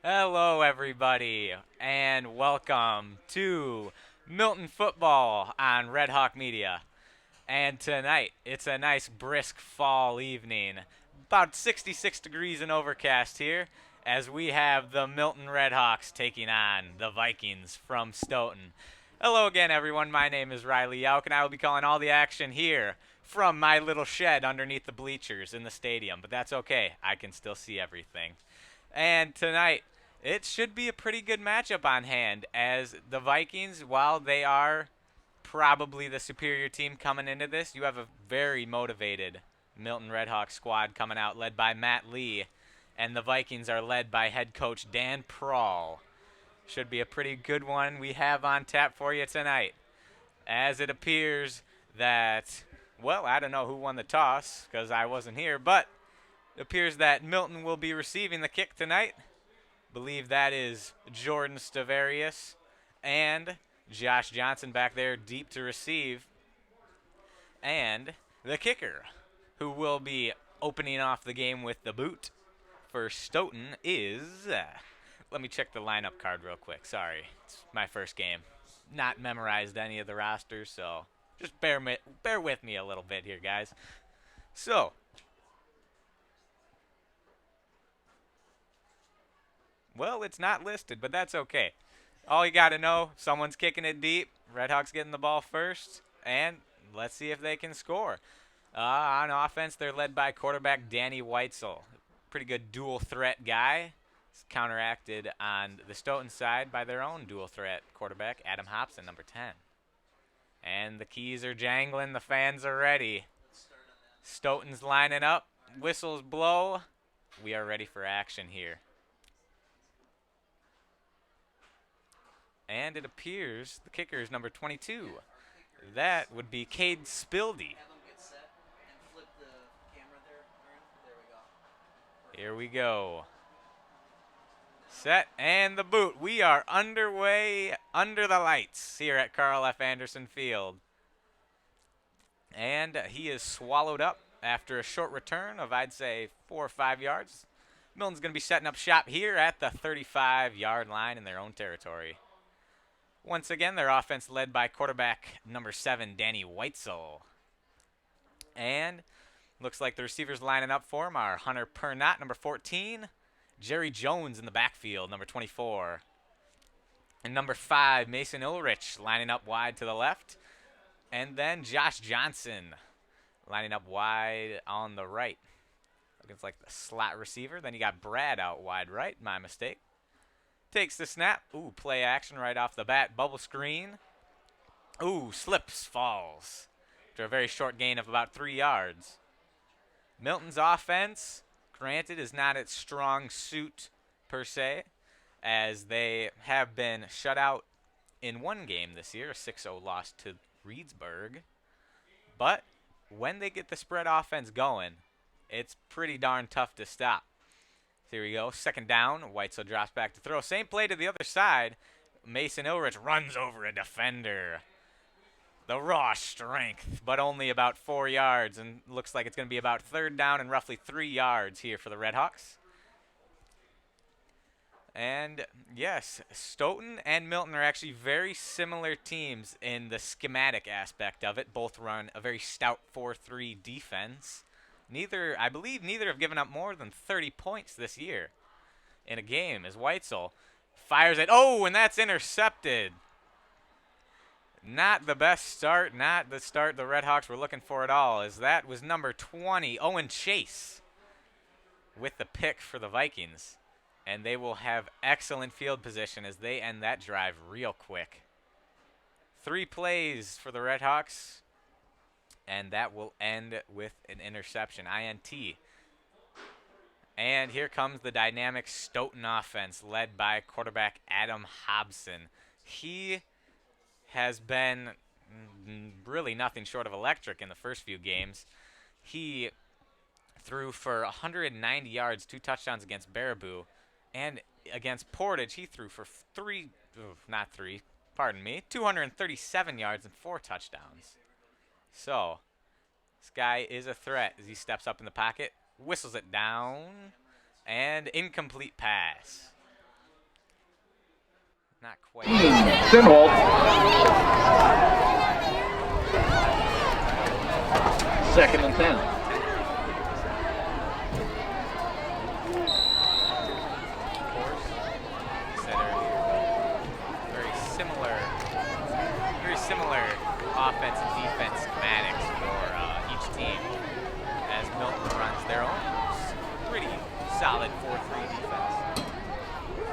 Hello, everybody, and welcome to Milton Football on Red Hawk Media. And tonight, it's a nice brisk fall evening, about 66 degrees and overcast here, as we have the Milton Red Hawks taking on the Vikings from Stoughton. Hello again, everyone. My name is Riley Yauk, and I will be calling all the action here from my little shed underneath the bleachers in the stadium. But that's okay, I can still see everything. And tonight, it should be a pretty good matchup on hand as the Vikings, while they are probably the superior team coming into this, you have a very motivated Milton Redhawks squad coming out led by Matt Lee, and the Vikings are led by head coach Dan Prawl. Should be a pretty good one we have on tap for you tonight. As it appears that, well, I don't know who won the toss because I wasn't here, but it appears that Milton will be receiving the kick tonight. Believe that is Jordan Stavarius and Josh Johnson back there deep to receive. And the kicker, who will be opening off the game with the boot for Stoughton, is. Let me check the lineup card real quick. Sorry, it's my first game. Not memorized any of the rosters, so just bear with me a little bit here, guys. So, well, it's not listed, but that's okay. All you got to know, someone's kicking it deep. Redhawks getting the ball first, and let's see if they can score. On offense, they're led by quarterback Danny Weitzel. Pretty good dual threat guy. It's counteracted on the Stoughton side by their own dual threat quarterback, Adam Hobson, number 10. And the keys are jangling. The fans are ready. Stoughton's lining up. Whistles blow. We are ready for action here. And it appears the kicker is number 22. That would be Cade Spildy. Here we go. Set and the boot. We are underway under the lights here at Carl F. Anderson Field. And he is swallowed up after a short return of, I'd say, 4 or 5 yards. Milton's going to be setting up shop here at the 35-yard line in their own territory. Once again, their offense led by quarterback number 7, Danny Weitzel. And looks like the receivers lining up for him are Hunter Pernott, number 14, Jerry Jones in the backfield, number 24, and number 5, Mason Ulrich lining up wide to the left, and then Josh Johnson lining up wide on the right. Looks like the slot receiver. Then you got Brad out wide right, my mistake. Takes the snap. Ooh, play action right off the bat. Bubble screen. Ooh, slips, falls. After a very short gain of about 3 yards. Milton's offense, granted, is not its strong suit per se, as they have been shut out in one game this year, a 6-0 loss to Reedsburg. But when they get the spread offense going, it's pretty darn tough to stop. Here we go. Second down. Weitzel drops back to throw. Same play to the other side. Mason Ulrich runs over a defender. The raw strength, but only about 4 yards. And looks like it's going to be about third down and roughly 3 yards here for the Redhawks. And yes, Stoughton and Milton are actually very similar teams in the schematic aspect of it. Both run a very stout 4-3 defense. I believe neither have given up more than 30 points this year in a game as Weitzel fires it. Oh, and that's intercepted. Not the best start, not the start the Redhawks were looking for at all, as that was number 20, Owen Chase, with the pick for the Vikings. And they will have excellent field position as they end that drive real quick. 3 plays for the Redhawks. And that will end with an interception, INT. And here comes the dynamic Stoughton offense led by quarterback Adam Hobson. He has been really nothing short of electric in the first few games. He threw for 190 yards, 2 touchdowns against Baraboo. And against Portage, he threw for 237 yards and 4 touchdowns. So, this guy is a threat as he steps up in the pocket, whistles it down, and incomplete pass. Not quite. Sinhold. Second and 10. Similar offense and defense schematics for each team as Milton runs their own pretty solid 4-3 defense.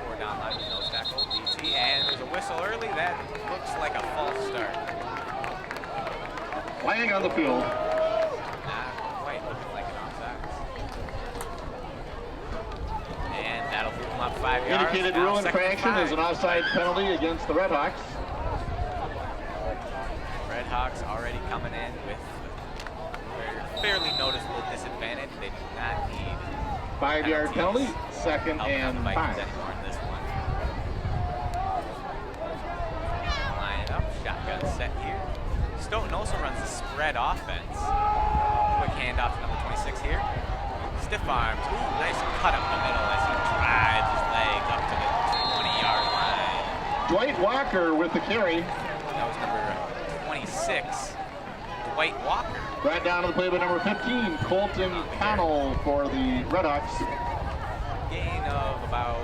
4 down line with nose tackle, DT, and there's a whistle early that looks like a false start. Flag on the field. Not quite looking like an offside. And that'll move them up 5 yards. Indicated rule infraction is an offside penalty against the Redhawks. Redhawks already coming in with a fairly noticeable disadvantage. They do not need 5-yard penalty, second and 5. Anymore in this one. Line it up, shotgun set here. Stoughton also runs the spread offense. Quick handoff to number 26 here. Stiff arms, ooh, nice cut up the middle as he drives his legs up to the 20-yard line. Dwight Walker with the carry. That was number 26, Dwight Walker. Right down to the play by number 15, Colton Connell for the Redhawks. Gain of about,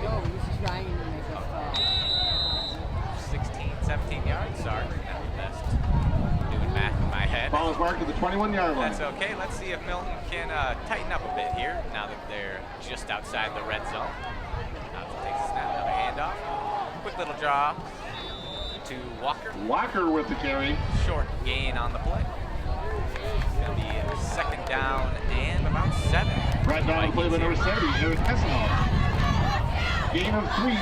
Oh, he's just trying to make us 16, 17 yards. Sorry, not the best doing math in my head. Ball is marked at the 21-yard line. That's okay. Let's see if Milton can tighten up a bit here now that they're just outside the red zone. Now takes a snap, another handoff. Quick little draw to Walker. Walker with the carry. Short gain on the play. It's going to be a second down and about 7. Right down the play by number 70, Eric Hessenall. Gain of 3,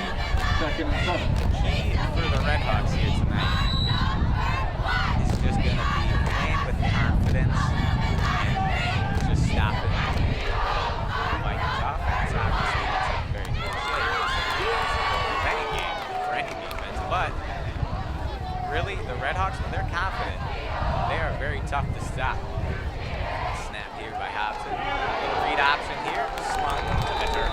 second and 7. Key for the Redhawks here tonight is just going to be playing with confidence and just stopping the Vikings offense. Obviously, it's a very good shape. Any game for any defense, but really, the Redhawks, when they're confident, they are very tough to stop. Snap here by Hobson. Little read option here, slung to the turf.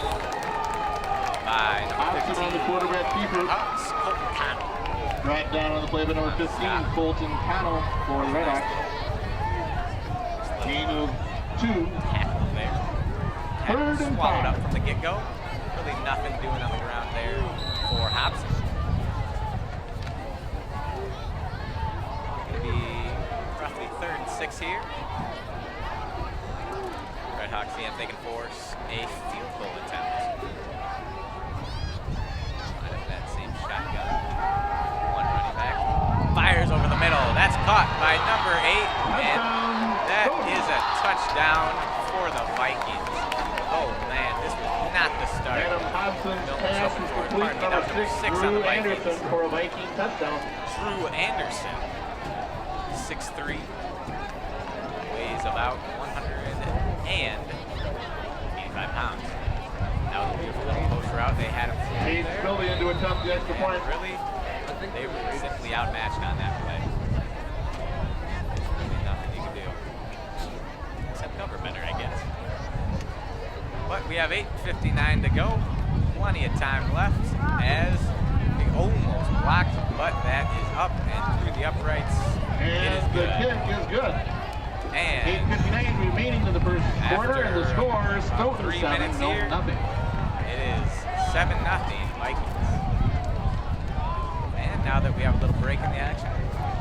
By number 15. Hobson on the quarterback keeper. Colton Connell. Right down on the play by number 15, Colton Connell for the Redhawks. Gain of 2. Tackle there. Third and Swallowed 5. up from the get-go. Really nothing doing on the ground there for Hobson. Roughly 3rd and 6 here. Redhawks see if they can force a field goal attempt. Out of that same shotgun. One running back. Fires over the middle. That's caught by number 8. And that is a touchdown for the Vikings. Oh man, this was not the start. Adam Hobson's pass is complete. Number 6, on the Drew Vikings. Anderson for a Viking touchdown. Drew Anderson. 6'3", weighs about 185 pounds. That was a beautiful little post route. They had him He's Philly into attempt the extra point. Really, they were simply outmatched on that play. There's really nothing you can do. Except cover better, I guess. But we have 8:59 to go. Plenty of time left as they almost blocked, but that is up and through the uprights. And the kick is good. And 8:59 remaining in the first quarter, and the score is Stoughton 3 minutes 7, here. nothing. It is 7-0 Vikings. And now that we have a little break in the action,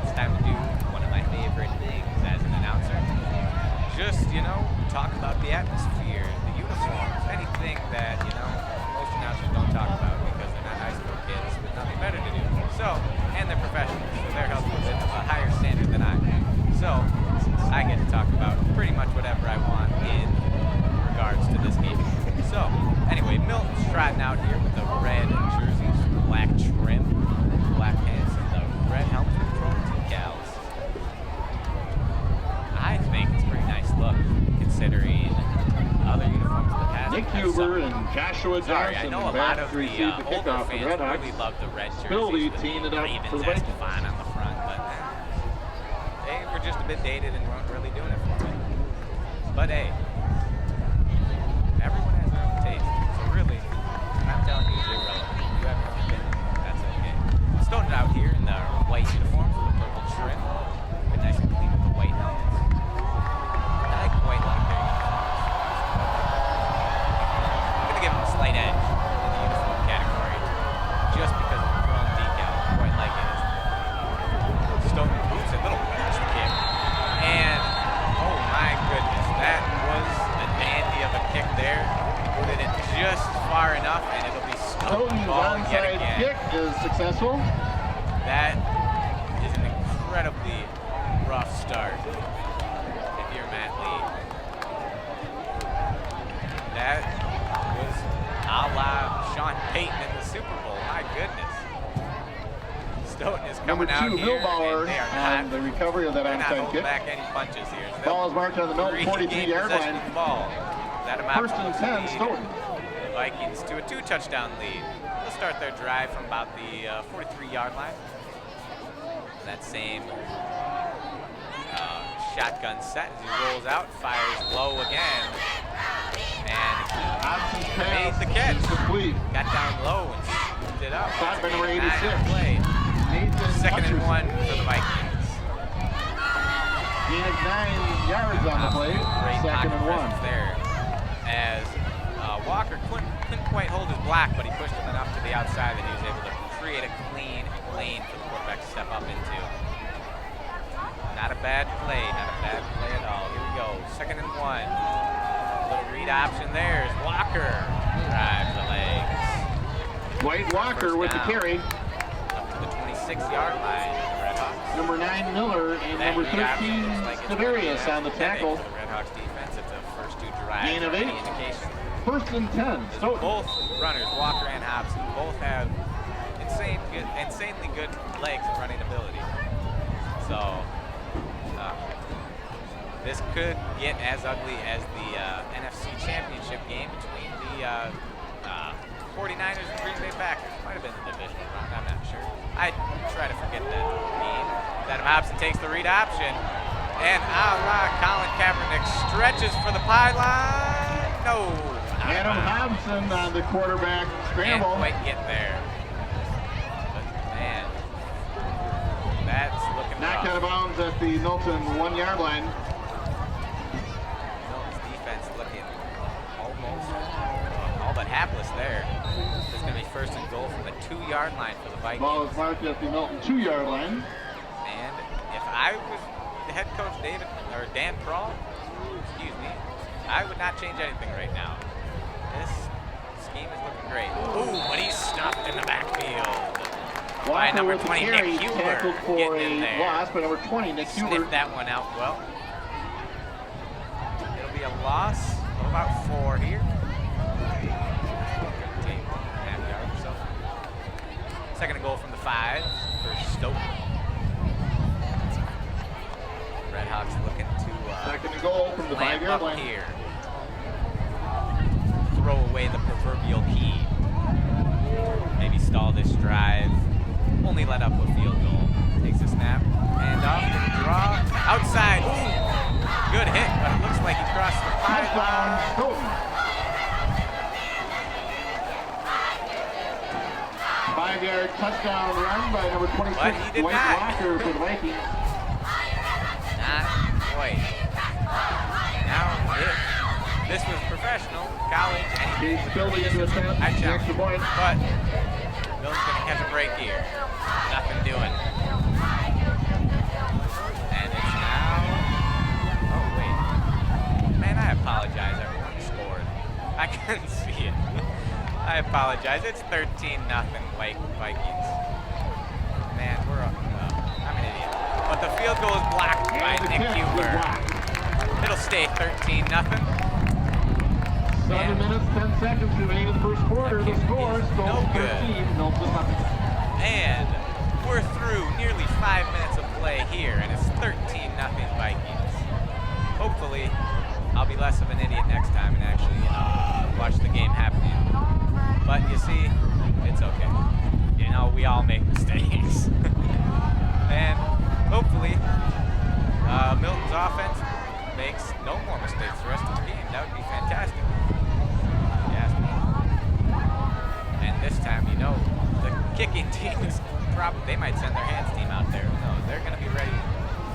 it's time to do one of my favorite things as an announcer. Just, talk about the atmosphere, the uniforms, anything that, most announcers don't talk about because they're not high school kids with nothing better to do. So, and they're professionals, so they're held to a higher standard than I am. So, I get to talk about pretty much whatever I want in regards to this game. So, anyway, Milton's trotting out here with the red jerseys, black trim, black pants, and the red helmet with chrome decals. I think it's a pretty nice look, considering other uniforms in the past. Nick Huber and Joshua Johnson. Sorry, I know a lot of the received the older kickoff for the fans Redhawks. really love the red jerseys Philly with teeing the it up for the Ravens-esque Vikings. font on the front, but they were just a bit dated and weren't really doing it for me. But hey, everyone has their own taste, so really, I'm telling you, it's irrelevant. You slight edge in the uniform category just because of the chrome decal. Quite like it. Stoughton boots it, little pooch kick. And, oh my goodness, that was a dandy of a kick there. Put it just far enough, and it'll be Stoughton Stoughton's ball yet onside again. kick is successful. That is an incredibly rough start if you're Matt Lee. That was a la Sean Payton in the Super Bowl. My goodness. Stoughton is Number coming out 2, here, Millbauer, and they are on the recovery of that they're not onside holding kick. back any punches here. So Ball is marked on the Milton 43-yard possession line. of the ball. That amounts First and to 10, lead Stoughton. the Vikings to a 2-touchdown lead. They'll start their drive from about the 43-yard line. That same shotgun set as he rolls out, fires low again, and Hobson's made pass the catch. is complete. Got down low and scooped it up. Stop by That's a number gain of 9 on 86. play. Nathan Second and Hutcherson. 1 for the Vikings. Gain of 9 yards on the play. Great Second pocket and 1. presence there, as Walker couldn't quite hold his block, but he pushed him enough to the outside that he was able to create a clean lane for the quarterback to step up into. Not a bad play at all. Here we go, second and 1. Little read option there as Walker drives the legs. Dwight Walker First with the down. carry. Up to the 26-yard line. Red Hawks. Number 9, Miller, and That number read option 13, looks like it's Stavarius gonna on the be a headache tackle. for the Red Hawks defense if the first 2 drives Gain of are any 8. indication. First and 10, Stoughton. Both runners, Walker and Hobson, both have insanely good legs and running ability. So this could get as ugly as the NFC Championship game between the 49ers and Green Bay Packers. Might have been the divisional round, I'm not sure. I try to forget that game. Adam Hobson takes the read option, and Colin Kaepernick stretches for the pylon. No. Adam Hobson on the quarterback Can't scramble. quite get there. But man, that's looking Knocked out of rough. bounds at the Milton 1-yard line. Milton's defense looking almost all but hapless there. It's going to be first and goal from the 2-yard line for the Vikings. Ball is marked at the Milton 2-yard line. And if I was the head coach Dan Prawl, I would not change anything right now. This scheme is looking great. Ooh, but he's stuffed in the backfield. By Walker number with the 20, carry, Nick Huber, tackled for getting in a there. loss by number 20, Nick Huber. Sniffed that one out well. It'll be a loss of about 4 here. Half yard or so. Second and goal from the 5 for Stoughton. Red Hawks looking to Second and goal from the clamp 5-yard up line. here. Throw away the proverbial key. Maybe stall this drive. Only let up a field goal. Takes a snap. Hand off. Draw. Outside. Ooh. Good hit, but it looks like he crossed the Touchdown, pylon. Stoughton. 5-yard touchdown run by number 26, But he did Dwight not. Walker for the Vikings. Not quite. Now, if this was professional, college, anything. He's building into a I the challenge. extra point. But Bill's going to catch a break here. Nothing doing. And it's now. Oh, wait. Man, I apologize. Everyone scored. I couldn't see it. I apologize. It's 13-0 Vikings. Man, I'm an idiot. But the field goal is blocked by And the Nick catch was Huber. blocked. It'll stay 13-0. 7 minutes, 10 seconds remaining in the first quarter. The score is no Stoughton good. 13, Milton nothing. And we're through nearly 5 minutes of play here, and it's 13-0 Vikings. Hopefully, I'll be less of an idiot next time and actually watch the game happening. But you see, it's okay. You know, we all make mistakes. And hopefully, Milton's offense makes no more mistakes the rest of the game. That would be fantastic. Yes. And this time, you know, the kicking team is they might send their hands team out there. Who knows? They're going to be ready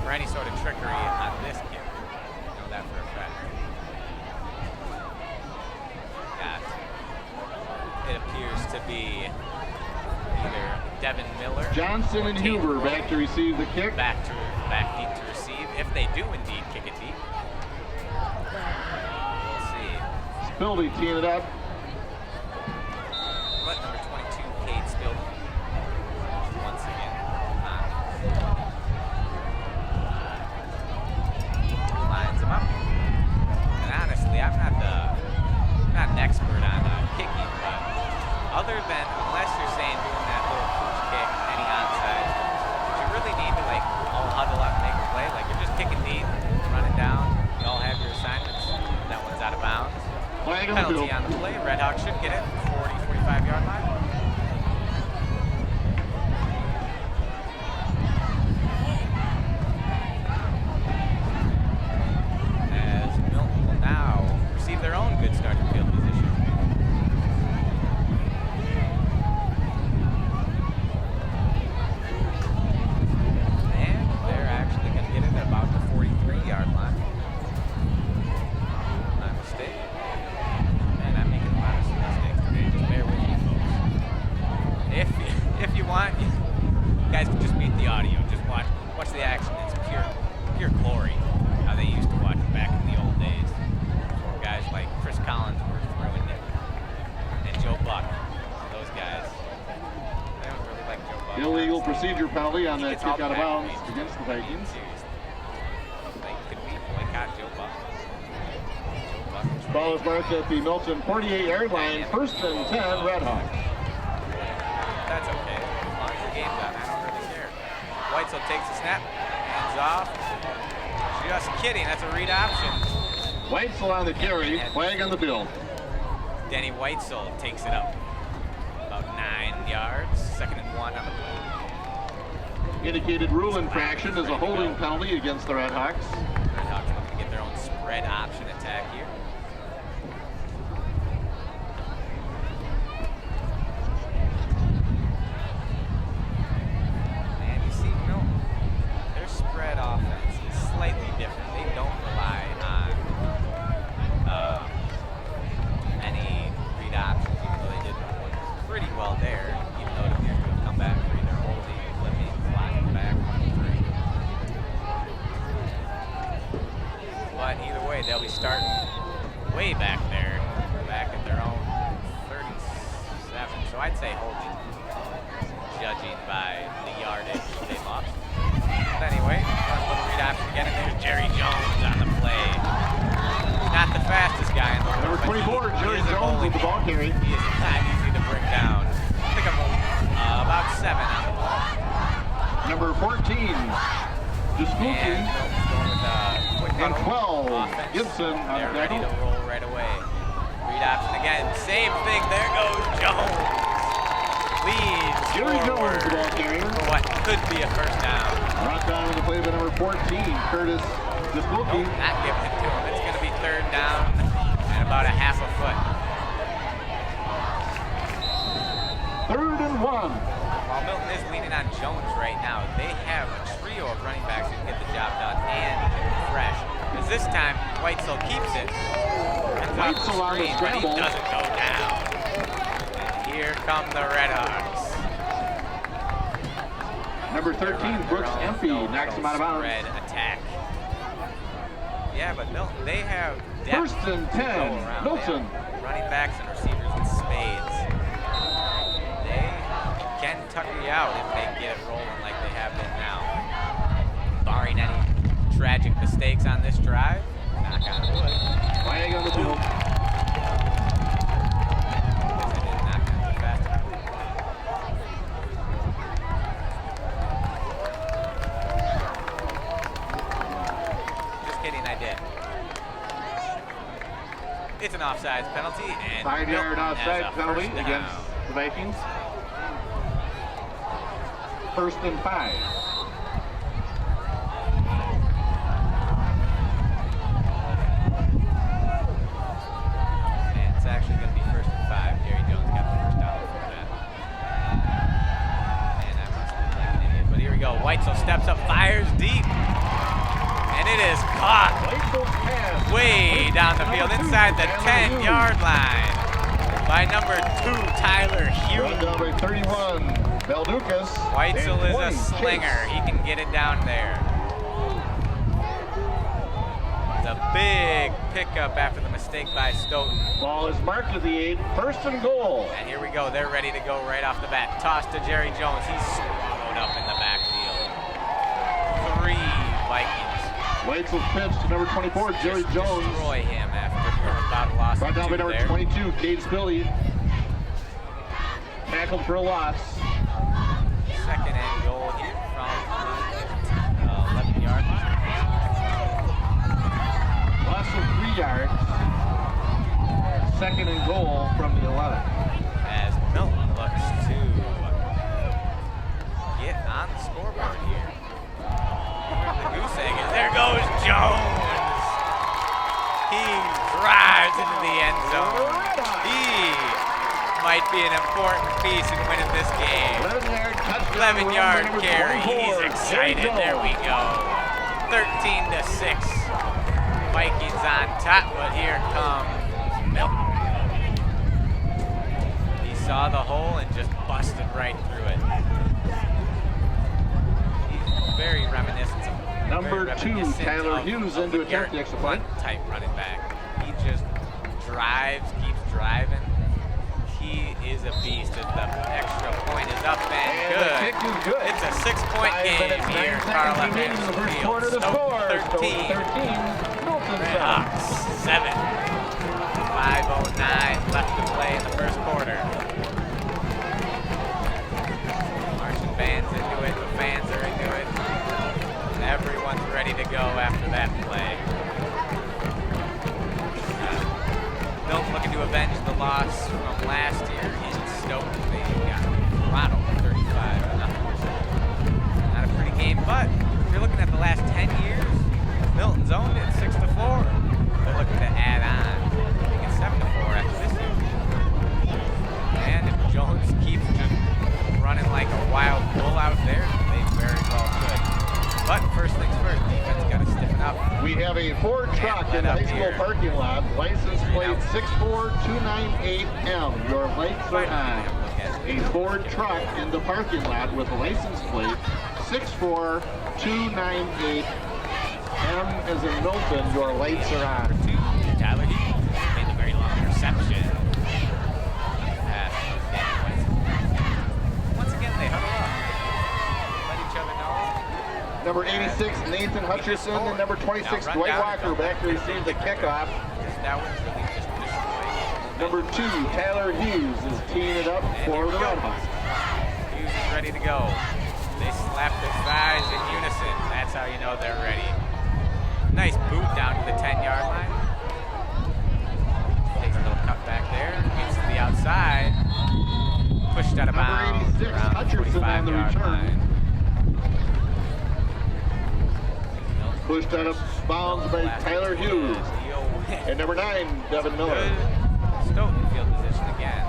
for any sort of trickery on this kick. I know that for a fact. Got it appears to be either Devin Miller. Johnson and Huber back to receive the kick. Back deep to receive, if they do indeed kick it deep. We'll see. Spildy teeing it up. But number 22, Cade Spildy. Once again. Lines him up. And honestly, I'm not an expert on kicking, but other than, unless you're saying doing that little pooch kick, any onside, you really need to like all huddle up and make a play. Like you're just kicking deep, running down, you all have your assignments. That one's out of bounds. Penalty on the play. Red Hawks should get it. 40, 45-yard line. As Milton will now receive their own good starting field position. And they're actually going to get it at about the 43-yard line. My mistake. And I'm making a lot of mistakes today. Just bear with me, folks. If you want, you guys can just mute the audio. Just watch the action. It's pure glory. How they used to watch it back in the old days. Before guys like Chris Collins were throwing it. And Joe Buck. Those guys. I don't really like Joe Buck. Illegal procedure penalty on that Gets kick all the out of back bounds range. against the Vikings. Seriously. Like, could we boycott Joe Buck? Ball is marked at the Milton 48-yard line. First and 10, Red Hawks. That's okay. As long as the game's on, I don't really care. Weitzel takes the snap, hands off. Just kidding, that's a read option. Weitzel on the carry, flag on the field. Danny Weitzel takes it up. About 9 yards, 2nd and 1 on the play. Indicated rule infraction is a holding penalty against the Red Hawks. Red Hawks looking to get their own spread option attack here. And you see, Milton, their spread offense is slightly different. They don't rely on any read options, even though they did one pretty well there, even though it appears to have come back for either holding, flipping, flying back, 1-3. But either way, they'll be starting way back there, back at their own 37. So I'd say holding, judging by the yardage they lost. But anyway, one little read option again, and there's Jerry Jones on the play. Not the fastest guy in the world. Number 24, Jerry Jones with the ball carry. He is not easy to bring down. I think I'm about 7 on the ball. Number 14, Dispuki. And Milton's going with quick And huddle 12, offense. Gibson on They're the ready to tackle. roll right away. Read option again. Same thing. There goes Jones. Leads Jerry Jones, forward the ball carrier. for what could be a first down. Brought down on the play by number 14, Curtis Dispuki. Nope, not giving it to him. It's going to be 3rd down and about a half a foot. 3rd and 1. While Milton is leaning on Jones right now, they have a trio of running backs who can get the job done and fresh. Because this time, Weitzel keeps it. Weitzel on the But he scramble. doesn't go down. And here come the Red Hawks. Number 13, Brooks Empey, knocks him out of bounds. Spread attack. Yeah, but Milton, they have depth 1st and to go 10, around. Milton. They have running backs and receivers in spades. They can tuck you out if they get it rolling like they have been now. Barring any tragic mistakes on this drive, knock on wood. Flag on the field. Guess I did knock on too fast. Just kidding, I did. It's an offsides penalty, and 5-yard Milton has offside a penalty first down. against the Vikings. 1st and 5. And it's actually going to be 1st and 5. Jerry Jones got the first down for that. And I must look like an idiot. But here we go. Weitzel steps up, fires deep. And it is caught Weitzel's pass. way down the field inside the 10-yard line. by number 2, Tyler Hughes. Run down by 31, Valducas. Weitzel and is a 20, slinger. He can get it down there. The big pickup after the mistake by Stoughton. Ball is marked at the 8, first and goal. And here we go. They're ready to go right off the bat. Toss to Jerry Jones. He's swallowed up in the backfield. 3 Vikings. Weitzel's pitch to number 24, Jerry Just Jones. destroy him after about a loss Brought of down by 2 number there. 22, Cade Spilly. Tackled for a loss. Second and goal here from the 11-yard line. Loss of 3 yards. Second and goal from the 11. As Milton looks to get on the scoreboard here. Where the goose egg is. There goes Jones. He drives into the end zone. He might be an important piece in winning this game. 11-yard touchdown. 11-yard carry. He's excited. There we go. 13-6. Vikings on top, but here comes Milton. He saw the hole and just busted right through it. He's very reminiscent of Number 2, Tyler Hughes into attempt the extra point. type running back. He just drives, keeps driving. He is a beast. As the extra point is up and And good. the kick is good. It's a 6-point 5 game minutes, 9 here. seconds Carl remaining in the first quarter. The score, Stoughton 13. 13, Milton 7. Hawks 7. 5:09 left to play in the first quarter. Marching band's into it. The fans are into it. And everyone's ready to go after that play. Milton looking to avenge the loss from last year in Stoughton. They got throttled 35-0. Not a pretty game, but if you're looking at the last 10 years, Milton's owned it 6-4. They're looking to add on, making it 7-4 after this year. And if Jones keeps just running like a wild bull out there, they very well could. But first things first, defense got to stiffen up. We have a Ford truck in the high school parking lot. License plate 64298M. Your lights are on. A Ford truck in the parking lot with a license plate 64298M as in Milton. Your lights are on. Number 2, Tyler Hughes made a very long reception. Pass was Danny Weitzel. Once again, they huddle up. Let each other know. Number 86, Nathan Hutcherson, and number 26, Dwight Walker back to receive the kickoff. That was really just destroyed. Number 2, Tyler Hughes is teeing it up for the Redhawks. Hughes is ready to go. They slap their thighs in unison. That's how you know they're ready. Nice boot down to the 10-yard line. Takes a little cut back there. Gets to the outside. Pushed out of bounds. Number 86, Around the Hutcherson on the 45-yard return. line. Pushed out of bounds by Tyler Hughes. And number 9, Devin Miller. Good Stoughton field position again.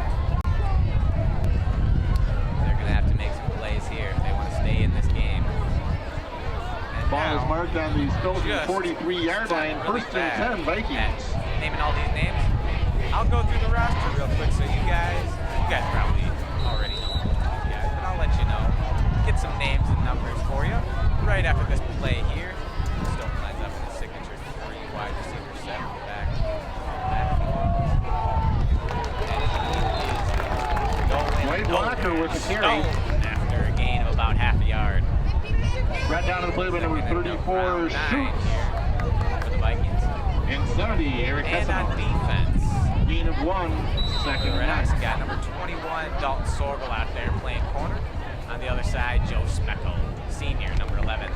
They're going to have to make some plays here if they want to stay in this game. And Ball is now, marked on the Stoughton just 43-yard line. really First and 10, bad Vikings. at naming all these names. I'll go through the roster real quick so you guys probably already know all these guys, but I'll let you know. Get some names and numbers for you right after this play here. Stoughton lines up in the signature 3 wide receiver set in the back. Dwight Walker with the carry. After a gain of about half a yard. Right down to the play by number 34, Round 9 Schutz. here for the Vikings. And 70, Eric And on Hessenhoff. defense, Gain of 1, second the and Redhawks 9. got number 21, Dalton Sorgel out there playing corner. On the other side, Joe Smeckel, senior, number 11.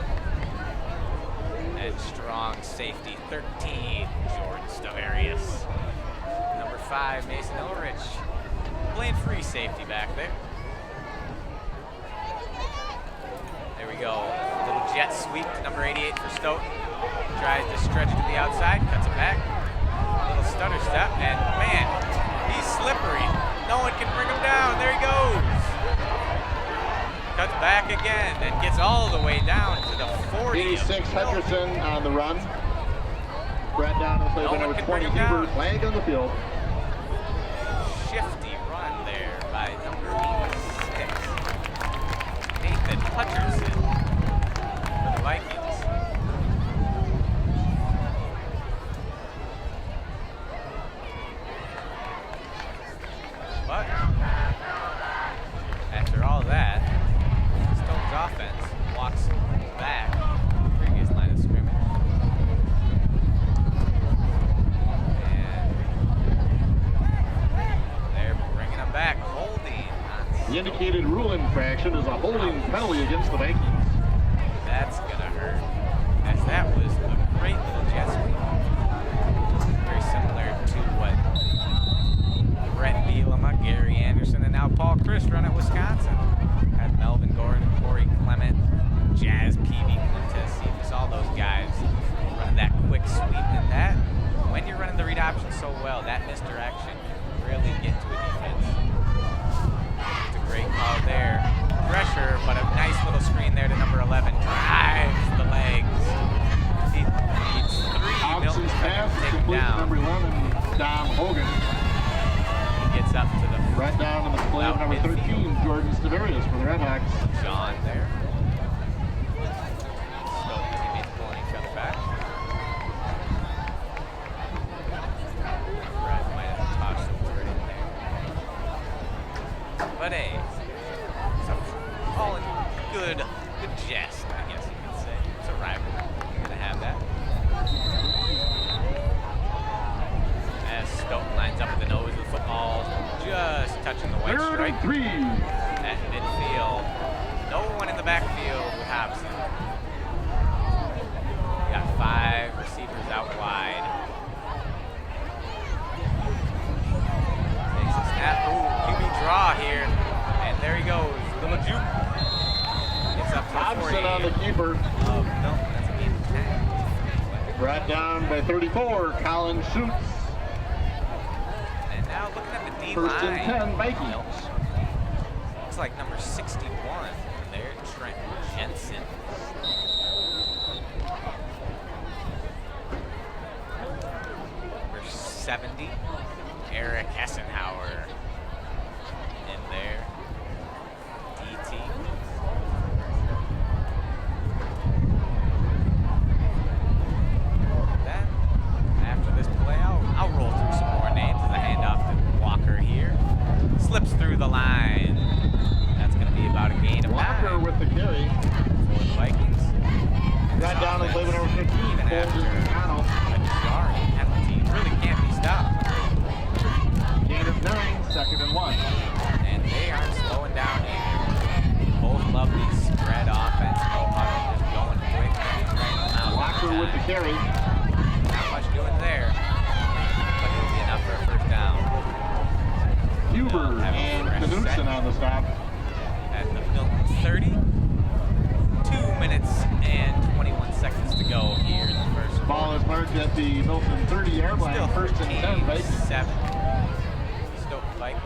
And strong safety, 13, Jordan Stavarius. Number 5, Mason Ulrich, playing free safety back there. There we go. Little jet sweep to number 88 for Stoughton. Tries to stretch it to the outside, cuts it back. Little stutter step, and man, he's slippery. No one can bring him down. There he goes. Cuts back again and gets all the way down to the 40. 86, Hutcherson on the run. Brought down to the play No by one number can bring 20, him Hubert, down. flag on the field. Shifty The indicated rule infraction is a holding penalty against the Vikings. That's gonna hurt, as that was a great little jet sweep. Very similar to what Brett Bielema, Gary Anderson, and now Paul Christ run at Wisconsin. Had Melvin Gordon, Corey Clement, Jazz Peavy, Quintez Cephas, all those guys running that quick sweep. And that, when you're running the read option so well, that misdirection really get to a defense. It's a great call there. Pressure, but a nice little screen there to number 11. Drives the legs. He needs 3. Milton's trying to take him down. Number 11, Dom Hogan. He gets up to the right down to the play of number 13, Jordan Stavarius for the Redhawks. John there. Stoughton teammates pulling each other back. Brett might have tossed a word in there. But hey, it's all in good jest, I guess you could say. It's a rivalry. You're gonna have that. As Stoughton lines up at the nose of the football, just touching the white stripe. 3. At midfield. No one in the backfield with Hobson. We got 5 receivers out wide. Takes a snap. Ooh, QB draw here. And there he goes. Little juke. Gets up to the 40. Hobson on the keeper. Oh, no, that's a game of 10. Brought down by 34, Colin Schutz. And now looking at the D First line. and 10, Vikings. Looks like number 61 there, Trent Jensen. Number 70, Eric Hessenhauer in there. DT. Then, after this play, I'll roll through some more names as I hand off to Walker here. Slips through the line. That's going to be about a gain of 9. Walker with the carry. For the Vikings. Got down to play with number 15, Even after a jarring penalty, really can't be stopped. Gain of 9, second and 1. And they aren't slowing down either. Both love these spread offense, no huddle, just going quick. Walker with the carry. Not much doing there, but it'll be enough for a first down. Huber and Knudsen on the stop. At the Milton 30. 2 minutes and 21 seconds to go here in the first. Ball is marked at the Milton 30-yard line. Still First and 10, Vikings. 7. Stoughton Vikings.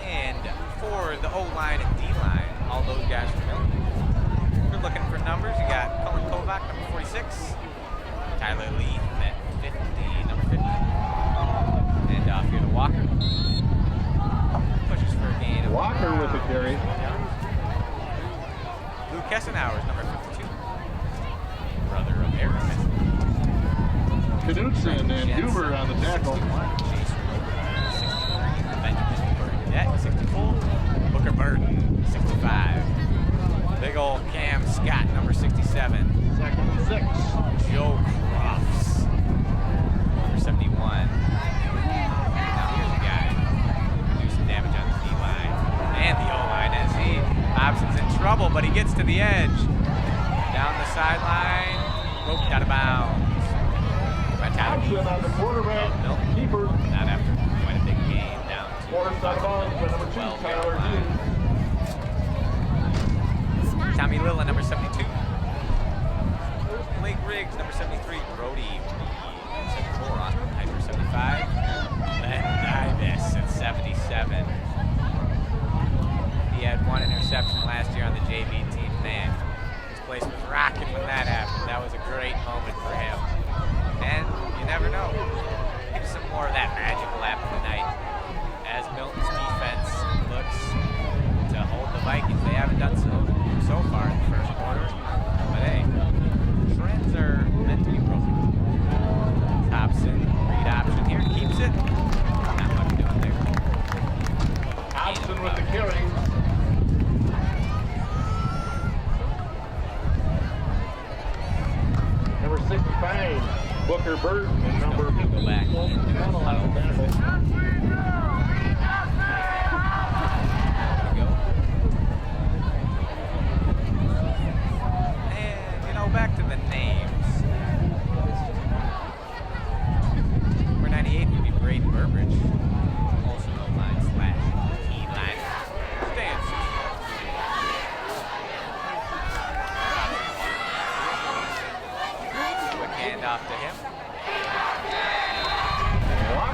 And for the O-line and D-line, all those guys from Milton. We're looking for numbers. You got Cullen Kovac, number 46. Tyler Leith at 50, number 50. And off here to Walker. Pushes for a gain of Walker with the carry. Luke Hessenhauer, number 52. Brother of Eric. Knudsen and Huber on the tackle. 61, Chase Roper, 63. Benjamin Burnett, 64. Booker Burton, 65. Big old Cam Scott, number 67. Second and 6. Joe Crofts, number 71. Now here's a guy who can do some damage on the D-line and the O-line as Hobson's in trouble, but he gets to the edge. Down the sideline, roped out of bounds. Hobson on the quarterback. No, Keeper. not after quite a big game. Down to Forced out of bounds by number 2, Tyler Dean. Tommy Lilla, number 72. Blake Riggs, number 73. Brody, 74. Austin Piper, 75. Len Davis at 77. He had 1 interception last year on the JV team. Man, his place was rocking when that happened. That was a great moment for him. And you never know. Maybe some more of that magic will happen tonight as Milton's defense looks to hold the Vikings. They haven't done so far in the first quarter.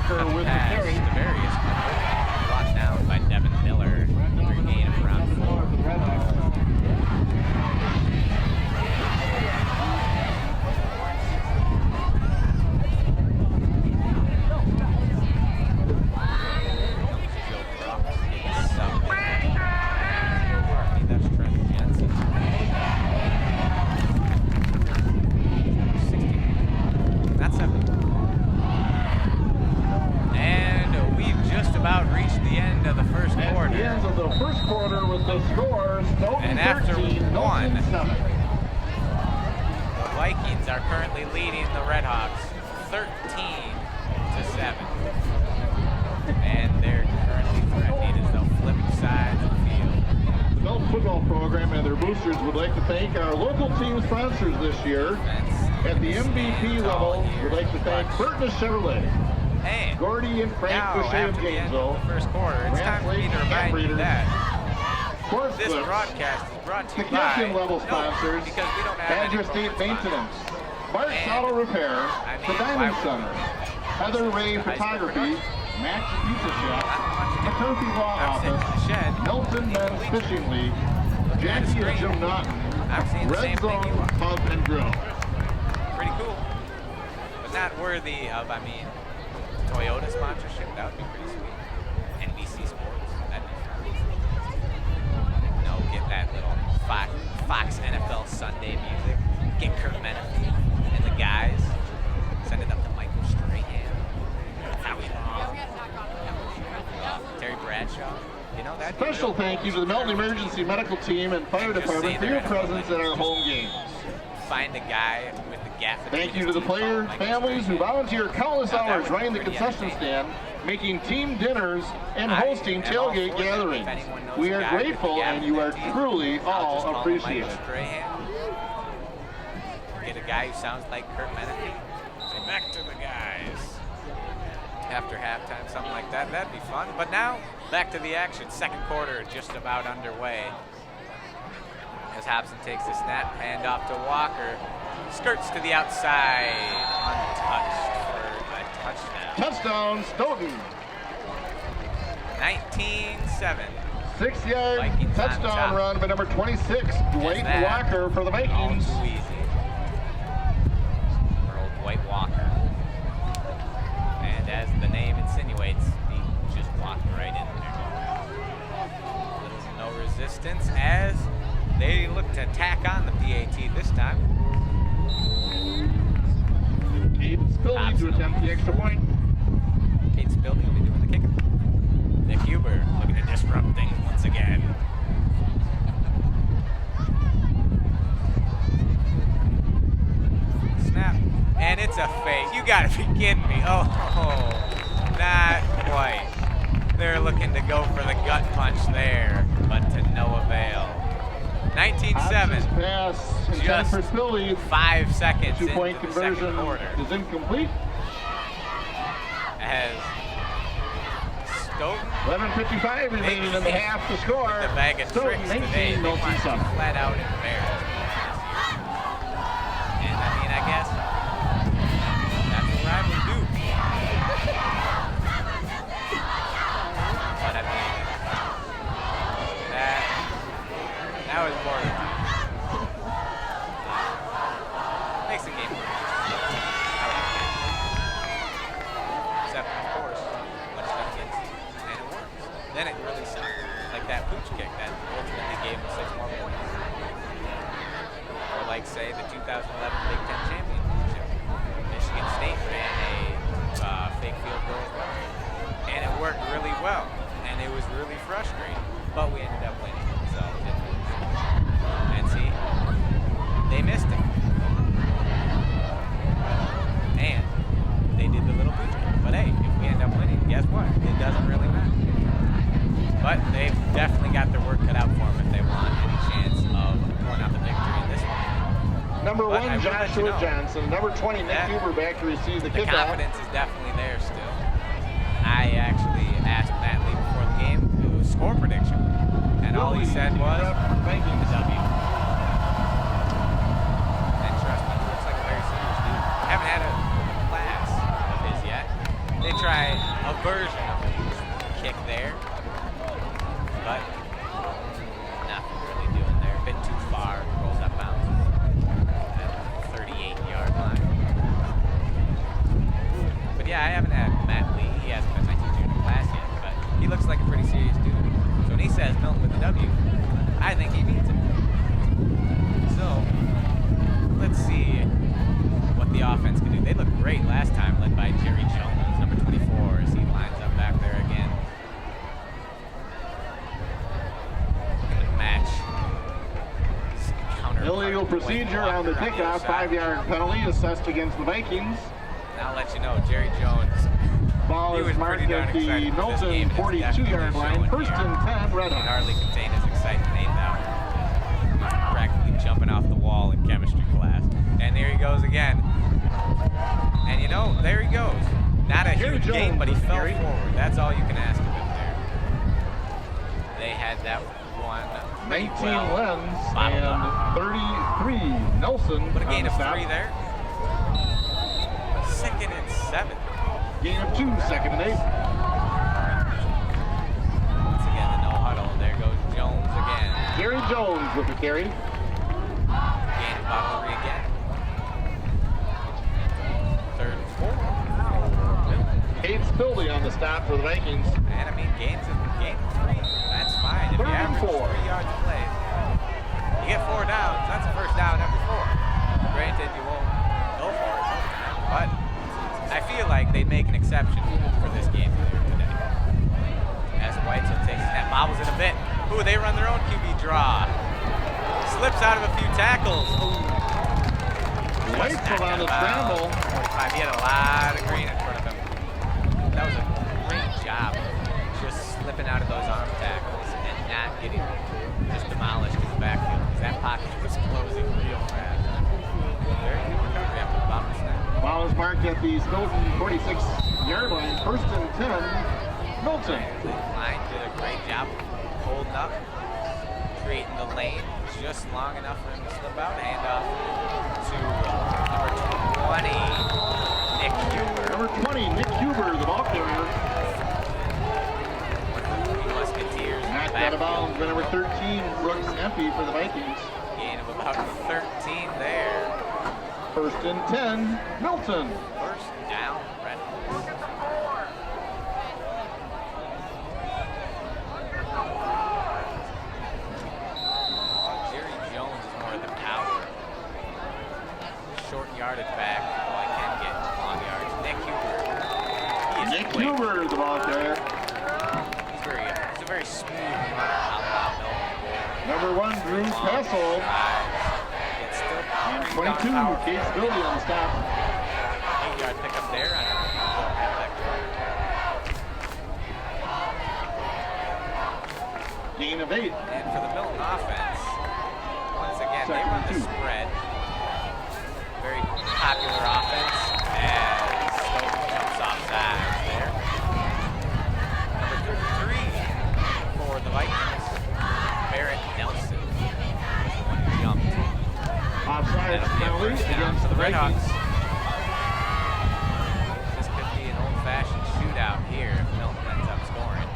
Walker with the pass carry. to Various, brought down by Devin Miller. Gain of around 4. And after 13, one, Milton 7. the Vikings are currently leading the Redhawks 13-7. And they're currently threatening as they'll flip sides of the field. The Milton football program and their boosters would like to thank our local team sponsors this year. At the MVP level, we'd like to thank Burton Chevrolet, And Gordy and Frank now, Boucher of after the end Gainesville, of the first quarter, it's time for me to remind you that Sports this Clips, broadcast is brought to the you by captain level sponsors, because we don't have Badger any State corporate Maintenance, sponsors. Bart's And, Auto Repair, I The mean, Diamond why would Center, we? Heather Ray The high school Photography, Max Pizza Chef, McCarthy Law I'm sitting in Office, the shed. Milton Men's Fishing League, Looking at the Jackie and screen. Jim Naughton, I'm seeing the Red same thing Zone you are. Pub and Grill. Pretty cool. But not worthy of, Toyota sponsorship. That would be pretty sweet. NBC Sports. That'd be fun. No, get that little Fox NFL Sunday music. Get Kurt Menefee and the guys. Send it up to Michael Strahan. Howie Long. Terry Bradshaw. You know, that'd be Special real thank you to the Milton Emergency Medical Team and Fire Just Department see for their your NFL presence at our home games. Find a guy with the gap. Thank you to the players, families who volunteer countless hours running the concession stand, making team dinners, and hosting tailgate gatherings. We are grateful and you are truly all appreciated. Get a guy who sounds like Kurt Menefee. Say back to the guys. After halftime, something like that. That'd be fun. But now, back to the action. Second quarter just about underway. As Hobson takes the snap, hand off to Walker. Skirts to the outside, untouched for a touchdown. Touchdown, Stoughton. 19-7. 6-yard Vikings on touchdown top. run by number 26, Dwight that Walker for the All Vikings. too easy. For old Dwight Walker. And as the name insinuates, he just walked right in there. Little to no resistance as they look to tack on the PAT this time. Kate Spilby to attempt the extra point. Kate Spilby will be doing the kicking. Nick Huber looking to disrupt things once again. Snap. And it's a fake. You gotta be kidding me. Oh, not quite. They're looking to go for the gut punch there, but to no avail. 19-7. Pass intended for Spilby. 5 seconds into Two-point the second conversion quarter. is incomplete. As Stoughton 11:55 remaining in the half to score. the bag of Stoughton tricks today. 19, They Milton want to 7. flat out embarrassed. And I guess that's what rivals do. But that was borderline. Makes the game work. Except, of course, when it's done against you, and it works. Then it really sucks. Like that pooch kick that ultimately gave them 6 more points. Or like, say, the 2011 Big Ten Championship. Michigan State ran a fake field goal as well. And it worked really well. And it was really frustrating. But we ended up winning. So, it didn't lose. And see, they missed it. And they did the little pooch kick. But hey, if we end up winning, guess what? It doesn't really matter. But they've definitely got their work cut out for them if they want any chance of pulling out the victory in this one. Number But 1, Joshua Johnson. Number 20, Nick Huber back to receive the The kickoff. confidence is definitely there still. I actually asked Matt Lee before the game, it was score prediction. And all he said was, Vikings. W. And trust me, he looks like a very serious dude. Haven't had a class of his yet. They try a version of a kick there, but nothing really doing there. A bit too far, rolls up bounds at the 38-yard line. But yeah, I haven't had Matt Lee. He hasn't been my teacher in class yet, but he looks like a pretty serious dude. So when he says Milton with a W, I think he means it. So let's see what the offense can do. They looked great last time, led by Jerry Jones, number 24, as he lines up back there again. Looking to match his counterpart. Illegal procedure on the kickoff, 5-yard penalty assessed against the Vikings. And I'll let you know, Jerry Jones, Ball he is was marked pretty darn at the excited for this game. Milton It's definitely 42-yard line, showing first here. and 10, Red He can Hawks. hardly contain his excitement. Ain't that practically jumping off the wall in chemistry class. And there he goes again. And you know, there he goes. Not a Jerry huge game, Jones but he with the fell carry. forward. That's all you can ask of him there. They had that one 19 pretty well Lenz bottled and up. 33 Nelson. But a on gain the of stop. 3 there. 2nd and 7. Gain of 2, 2nd and 8. Once again, the no huddle. There goes Jones again. Jerry Jones with the carry. Gain about 3 again. 3rd and 4. Kate Spildy on the stop for the Vikings. And I mean, gain of 3. That's fine. If you 3rd and average 4. 3 yards a play, you get 4 downs. That's a first down every 4. Granted, you won't go for it most of the time, but I feel like they'd make an exception for this game here today. As Whitesell takes a snap, bobbles it a bit. Ooh, they run their own QB draw. Slips out of a few tackles. Ooh. Whitesell on the scramble. 45. He had a lot of green in front of him. That was a great job. Just slipping out of those arm tackles and not getting just demolished in the backfield, because that pocket was closing real fast. Very good recovery after the bottom snap. Ball is marked at the Stoughton 46-yard line, first and 10, Milton. The line did a great job holding up, creating the lane just long enough for him to slip out. Hand off to number 20, Nick Huber. Number 20, Nick Huber, the ball carrier. The Musketeers. Knocked out of bounds by number 13, Brooks Empey for the Vikings. Gain of about 13 there. First and 10, Milton. First down, Red Hawks. Jerry Jones is more of the power. Short yardage back. Well, I can get long yards. Nick Huber. He is Nick quick. Huber, the ball carrier. He's a very smooth runner. Out loud, Number 1, Drew Castle. It's still And pretty 22, darn powerful. Kate Spildy on the stop. 8-yard pickup there on a halfback throw. Gain of 8. And for the Milton offense, once again, they Second run and the 2. spread. Very popular offense as Stoughton jumps off sides there. Number 33 for the Vikings, Barrett Nelson was the one who jumped. Offside That'll be a penalty first down against for the the Red Vikings. Hawks. This could be an old-fashioned shootout here if Milton ends up scoring.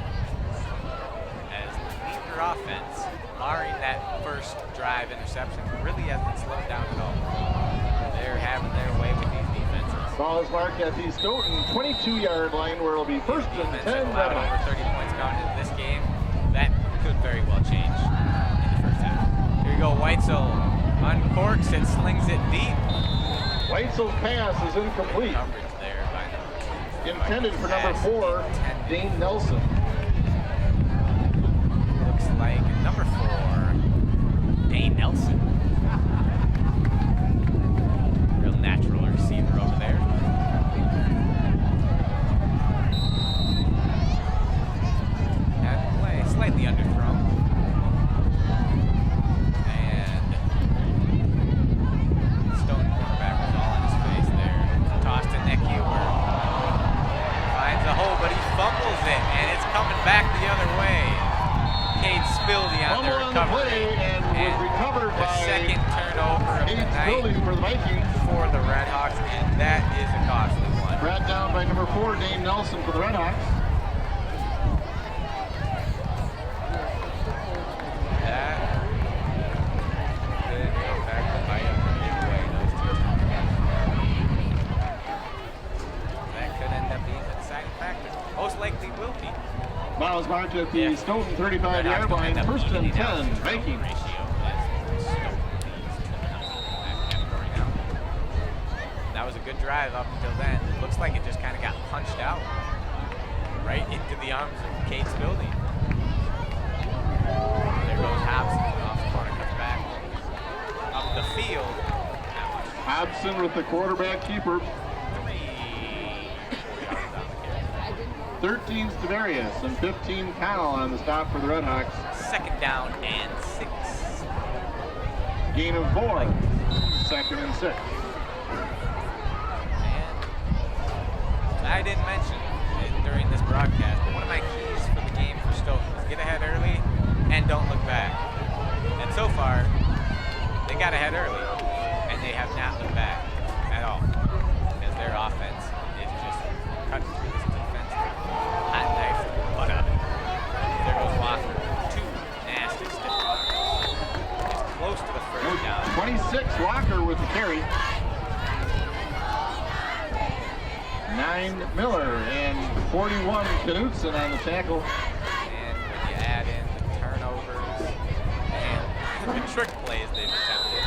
As neither offense, barring that first drive interception, really hasn't slowed down at all. They're having their way with these defenses. Ball is marked at the Stoughton 22-yard line, where it'll be first and Defense 10, have allowed Red over Hawks. 30 points coming into this game. That could very well change in the first half. Here you go, Whitesell uncorks and slings it deep. Whitesell's pass is incomplete. Coverage there by the Intended for number Pass 4, intended. Dane Nelson. Looks like number 4, Dane Nelson. Real natural receiver over there. And play slightly underthrown. And Stone cornerback was all in his face there. Tossed to Nick Huber. Finds a hole, but he fumbles it, and it's coming back the other way. Cade Spildy on the Fumble on the recovery. play and was recovered the by second turnover of the Kate night Spildy for the Vikings. for the Red Hawks, and that is a costly one. Brought down by number 4, Dane Nelson for the Redhawks. Most likely will be. Miles marked at the Stoughton 35-yard line. First and 10, Vikings. That was a good drive up until then. It looks like it just kind of got punched out right into the arms of Kate's building. There goes Hobson off the corner, comes back up the field. Hobson with the quarterback keeper. 13 Stavarius and 15 Connell on the stop for the Redhawks. Second down and 6. Gain of 4. Second and 6. And I didn't mention it during this broadcast, but one of my keys for the game for Stoughton is get ahead early and don't look back. And so far, they got ahead early, and they have not looked back at all, as their offense is just cutting through this defense. Hot knife, butt up. There goes Walker. 2 nasty stiff blockers. It's close to the first down. 26 Walker with the carry. 9 Miller and 41 Knutson on the tackle. And when you add in the turnovers and the trick plays they've attempted,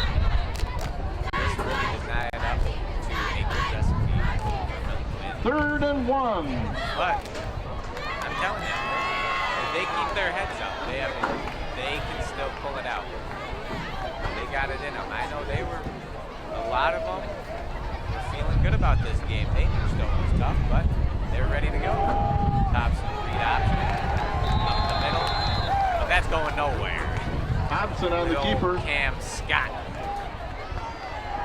this really does not add up to a good recipe for Milton. 3rd and 1. But I'm telling you, if they keep their heads up, they can still pull it out. They got it in them. I know a lot of them were feeling good about this game. They knew Stoughton was tough, but they're ready to go. Thompson, read option, up the middle, but that's going nowhere. Hobson on the Good keeper. old Cam Scott.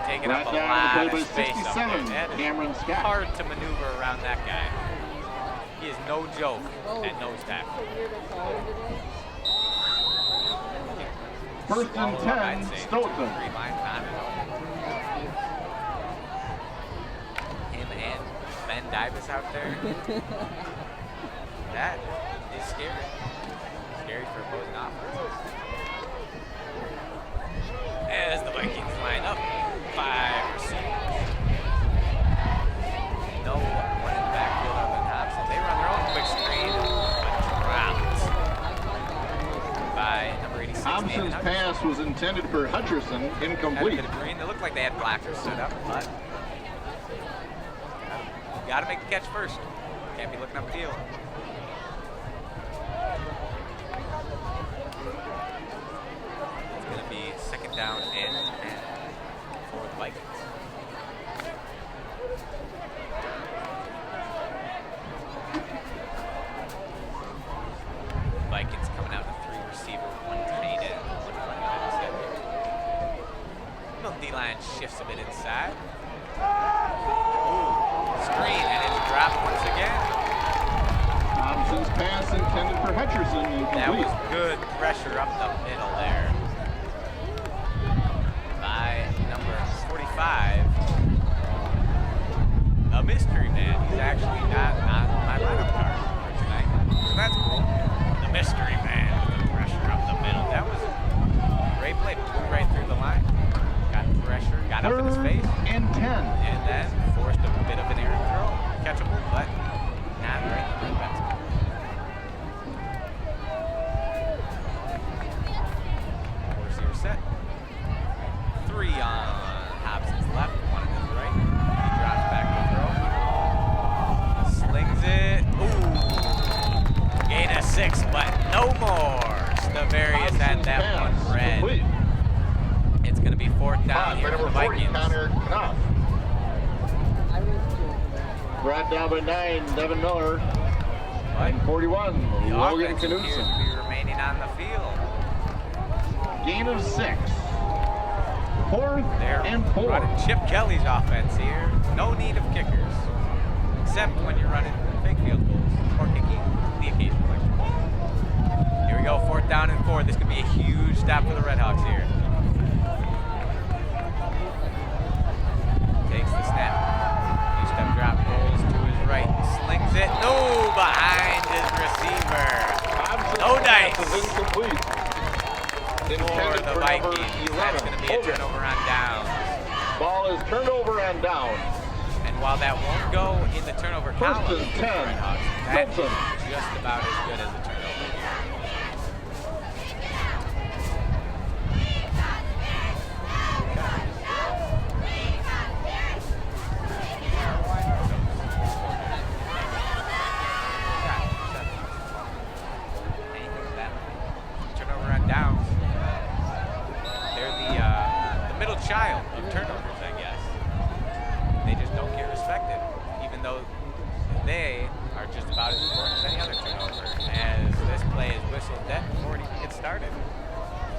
Taking Right up a down lot to of play by space up 67, there. That is Cameron Scott. hard to maneuver around that guy. He is no joke at nose tackle. First and 10, Stoughton. Him and Ben Davis out there. That is scary. Scary for opposing offenses. As the Vikings line up, 5 receivers. No one in the backfield other than Hobson. They run their own quick screen, but dropped by number 86. Hobson's pass was intended for Hutcherson, Had a incomplete. bit of green. They looked like they had blockers set up, but got to make the catch first. Can't be looking upfield. It's going to be second down and 10 for the Vikings. Vikings coming out in 3 receiver, 1 tight end, 1 running back. Milton D-line shifts a bit inside. Ooh, screen, and it's dropped once again. Hobson's pass intended for Hutcherson, That incomplete. was good pressure up the middle there by number 45. A mystery man. He's actually not on my lineup card for tonight. So that's cool. The mystery man with the pressure up the middle. That was a great play. Blew right through the line. Got pressure, got up in his 3rd face, and 10. and then forced a bit of an errant throw. Catchable, but not right in the basket. Receiver set. 3 on Hobson's left, 1 on his right. He drops back to throw. Slings it. Ooh. Gain of 6, but no more. Stavarius had that Hobson's one red. complete. It's going to be 4th down By here for number the 40, Vikings. Connor Knopf. I was Brought down by 9, Devin Miller. But And 41, the Logan offense appears to Knutson. be remaining on the field. Gain of 6. 4th They're and 4. running Chip Kelly's offense here. No need of kickers, except when you're running fake field goals or kicking the occasional extra point. Here we go, 4th down and 4. This could be a huge stop for the Redhawks here. Takes the snap. 2-step drop, rolls is incomplete. for Intended the for number Vikings. 11. That's going to be a Hogan. turnover on downs. Ball is turned over and down. And while that won't go in the turnover column, First and 10. that is Milton. just about as good as a turnover here. Turnover on downs. They're the middle child of turnovers, I guess. They just don't get respected, even though they are just about as important as any other turnover. As this play is whistled dead before it even gets started.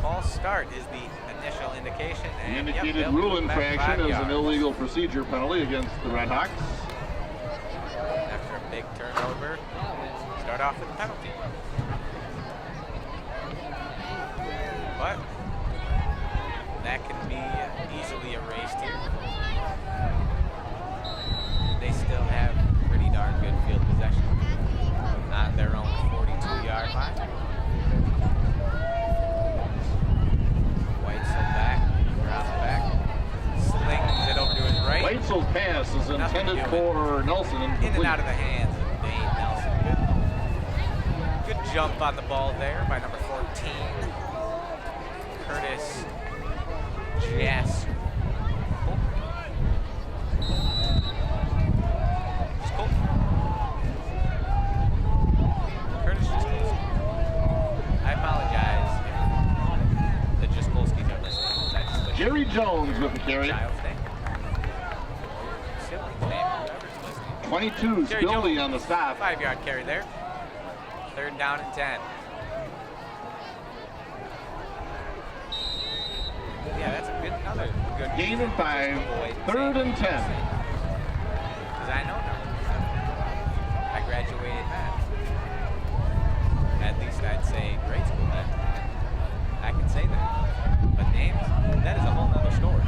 False start is the initial indication. The And indicated yep, rule they'll move back infraction 5 is an yards. illegal procedure penalty against the Red Hawks. After a big turnover, start off with a penalty. But that can be easily erased here. They still have pretty darn good field possession on their own 42-yard line. Whitesell back, drops back, slings it over to his right. Weitzel's pass is Nothing intended doing. for Nelson. In and out of the hands of Dane Nelson. Good jump on the ball there by number 14, Curtis Jasper. Curtis Jaskolski. I apologize if the Jaskolskis are listening. I just Jerry Jones with the carry. child's name. Sibling's name, whoever's listening. 22, Jerry Spildy Jones, on the stop. 5-yard carry there. 3rd down and 10. Yeah, that's another good Gain of 5, avoid 3rd and 10. Because I know numbers. I graduated math. At least I'd say grade school math. I can say that. But names, that is a whole nother story.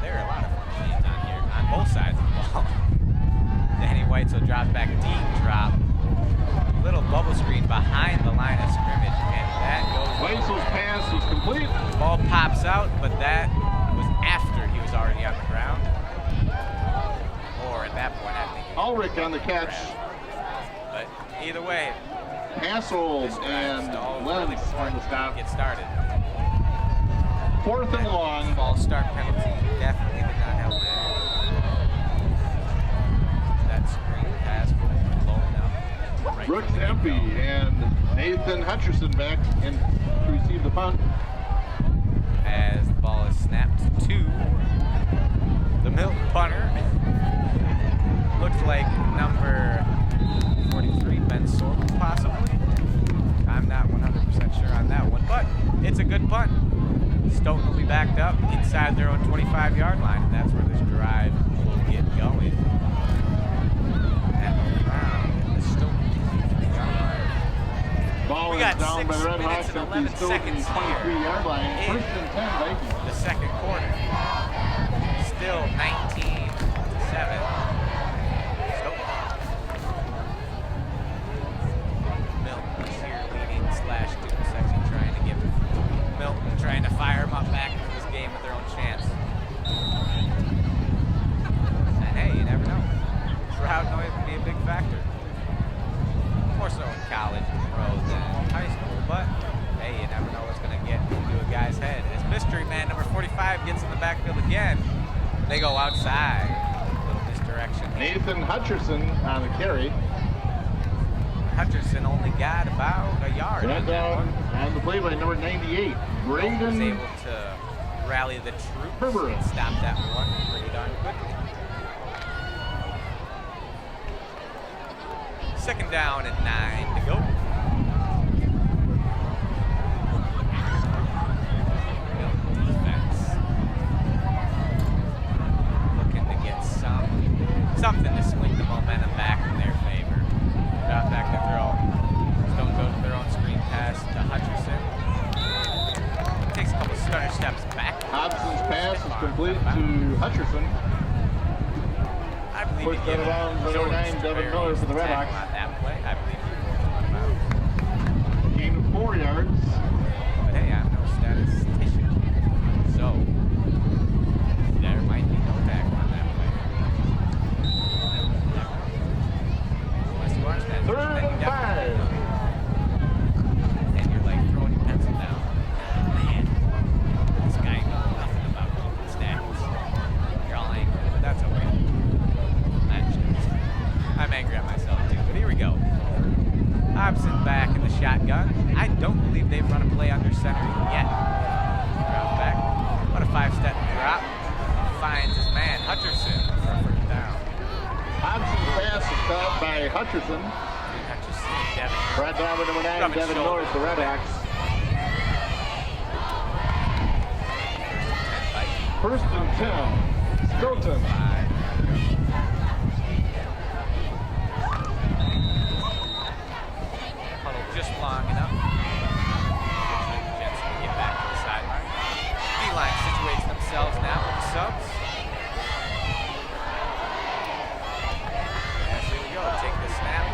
There are a lot of names on here, on both sides of the ball. Danny Weitzel drops back, deep drop. Little bubble screen behind the line of scrimmage, and that goes. Weitzel's pass is complete. Ball pops out, but that was after he was already on the ground. Or at that point, I think. Ulrich on the catch. But either way, Pass hold this drive and stalls Lenz really before on the it stop. Get started. 4th and long. False start penalty definitely did not help there. That screen pass was low enough. Right Brooks to the empty goal. and Nathan Hutcherson back in to receive the punt. As the ball is snapped to the Milton punter. Looks like number 43, Ben Sorrell, possibly. I'm not 100% sure on that one, but it's a good punt. Stoughton will be backed up inside their own 25-yard line, and that's where this drive will get going. At around the Stoughton 23-yard line. Ball We is got down 6 by the Red minutes Hawks and at 11 the Stoughton seconds here 23-yard line. in 1st and 10 Vikings. the second quarter. Still 19-7. Milton here leading /student section, trying to get Milton, trying to fire him up back into this game with their own chance. And hey, you never know. Crowd noise can be a big factor. More so in college and pros than high school, but hey, you never know what's going to get into a guy's head. As mystery man number 45 gets in the backfield again, they go outside. A little misdirection. Nathan Hutcherson on the carry. Hutcherson only got about a yard Brought on that down one. on the play by number 98. Was Braden able to rally the troops Herbert. and stop that one pretty darn quickly. 2nd down and 9 to go. Defense looking to get something to swing the momentum back in their favor. Drop back to throw. Stone goes to their own screen pass to Hutcherson. Takes a couple stutter steps back. Hobson's pass is complete to Hutcherson. I believe Pushed he out gave of bounds by number 9, Devin Miller for the Red Hawks. on that play. I believe he forced him out. Gain of 4 yards. Thompson back in the shotgun. I don't believe they've run a play under center yet. Drop back. What a 5-step drop. Finds his man, Hutcherson, for a first down. Hodgson's pass is caught by Hutcherson. Hutcherson, Devin. Brought down to number 9, Rubbing Devin shoulder. Norris, the Redhawks. First and 10, Stoughton. Huddle just long enough. Jensen to get back to the sideline. D-line situates themselves now with the subs. Yes, here we go. Take the snap.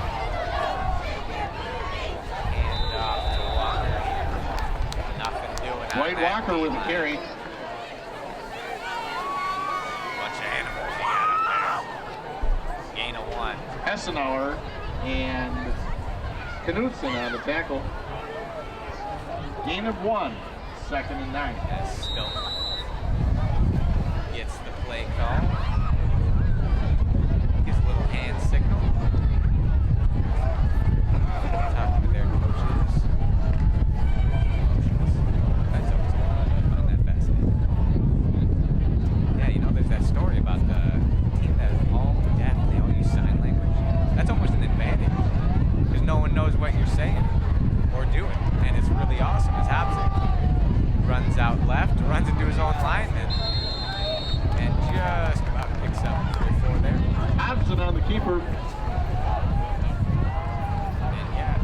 And off to Walker here. Nothing doing on Dwight that Walker with the D-line. carry. Bunch of animals he got up there. Gain of 1. Essenauer and Knutson on the tackle. Gain of 1, 2nd and 9. As Stoughton gets the play call. Gives a little hand signal. Talking to their coaches. That's always good. Isn't that fascinating? Yeah, you know, there's that story about the team that is all deaf. They all use sign language. That's almost an advantage. Because no one knows what you're saying or doing. And it's really awesome. It's Hobson. Runs out left, runs into his own lineman, and just about picks up 3 or 4 there. Hobson on the keeper. And yeah,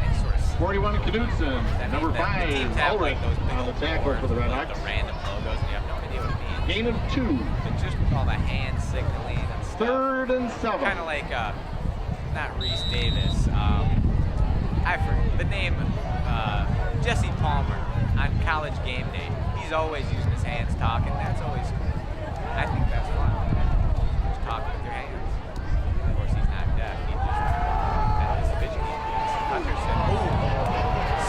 and sort of 41 Knutson. that Number means that the 5, teams have Ulrich like those big on the old tackle boards for the with, Red like, Hawks. the random logos, and you have no idea what it means. Gain of 2, But just with all the hand signaling and stuff, 3rd and 7. kind of like not Reese Davis. I forget the name. Jesse Palmer on College Game Day. He's always using his hands talking. That's always, I think that's fun. Just talking with your hands. Of course, he's not deaf. He just, that is fidgety. Hutcherson,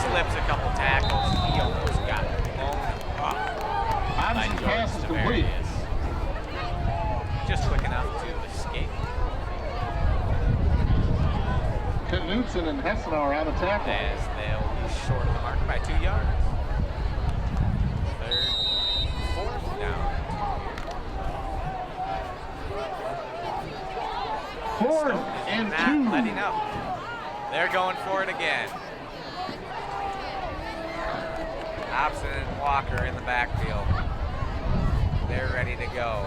slips a couple tackles. He almost got blown up by Hobson's George pass is complete. Severius. Just quick enough to escape. Knutson and Hessenauer on the tackle. As they'll be short of the mark by 2 yards. 3rd, 4th down. 4th and Not 2. letting up. They're going for it again. Hobson and Walker in the backfield. They're ready to go.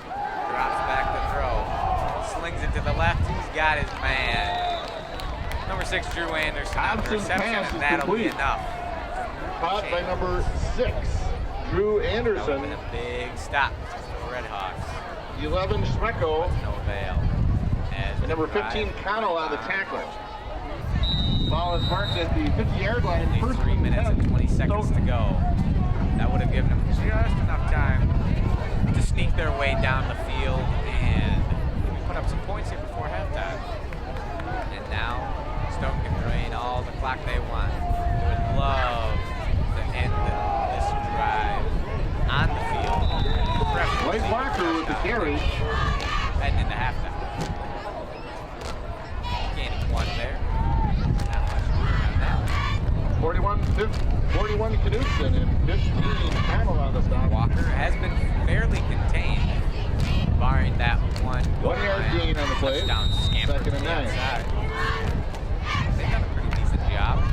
Drops back to throw. Slings it to the left. He's got his man. Number 6, Drew Anderson on the Hobson's reception, pass is and that'll be complete. enough. Caught by number 6, Drew That would have Anderson. been a big stop for the Red Hawks. 11 Schmecko. No avail. As And number the drive 15 Connell on the on. tackle. Ball is marked at the 50-yard line. Only First 3 and minutes 10. and 20 seconds to Stoughton. go. That would have given them just enough time to sneak their way down the field and maybe put up some points here before halftime. And now Stoughton can drain all the clock they want. They would love to end this drive on the field. preferably Dwight Walker with the carry. heading into halftime. Gaining 1 there. Not much room on that. 41 Knutson and 15 Connell on the stop. Walker has been fairly contained, barring that one 1-yard gain on the play. touchdown scamper 2nd to and the 9. outside. They've done a pretty decent job.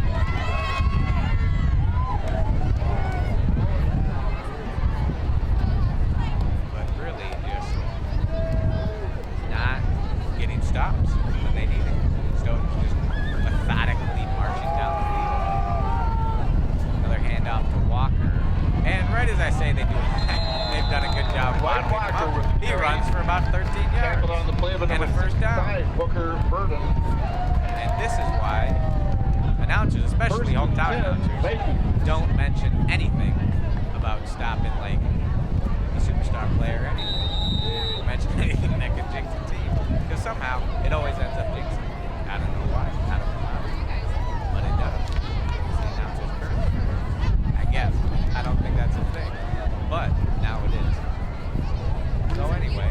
But really just not getting stops when they need it. Stoughton's just methodically marching down the field. Another handoff to Walker. And right as I say they do, they've done a good job. Dwight bottling him Walker up. with the He carry. runs for about 13 yards. Tackled on the play of And number a first down. 5, Booker Burden. And this is why announcers, especially First and hometown 10, announcers, Vikings. don't mention anything about stopping like a superstar player or anything. Don't mention anything that could jinx the team. Because somehow it always ends up jinxing. I don't know why. I don't know how. But it does. It's the announcer's curse. I guess. I don't think that's a thing. But now it is. So anyway,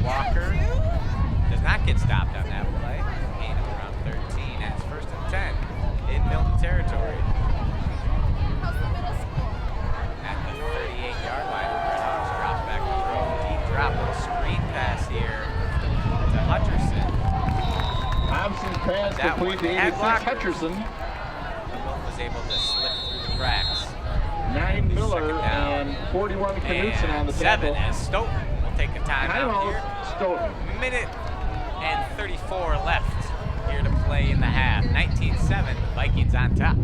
Walker does not get stopped on that play. Gain of around that one. Complete to Had 86 blockers. Hutcherson. Milton was able to slip through the cracks. 9 Miller Second down. and 41 Knudsen on the And 7 tackle. as Stoughton will take a timeout here. Timeout, Stoughton. Minute and 34 left here to play in the half. 19-7, the Vikings on top.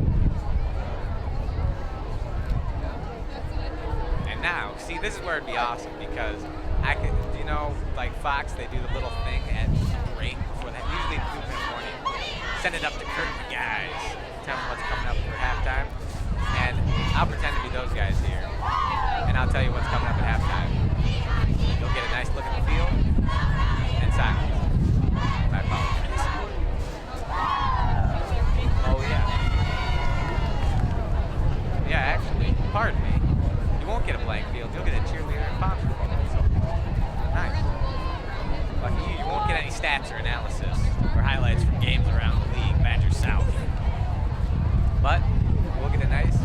And now, see, this is where it'd be awesome because I could, you know, like Fox, they do the little thing at break before that. Usually in the morning. Send it up to Kurt and the guys. Tell them what's coming up for halftime. And I'll pretend to be those guys here. And I'll tell you what's coming up at halftime. You'll get a nice look at the field and silence. I apologize. Oh, yeah. Yeah, actually, pardon me. You won't get a blank field. You'll get a cheerleader and popsicle. So, nice. Lucky you. You won't get any stats or analysis or highlights from games around the league, Badger South. But we'll get a nice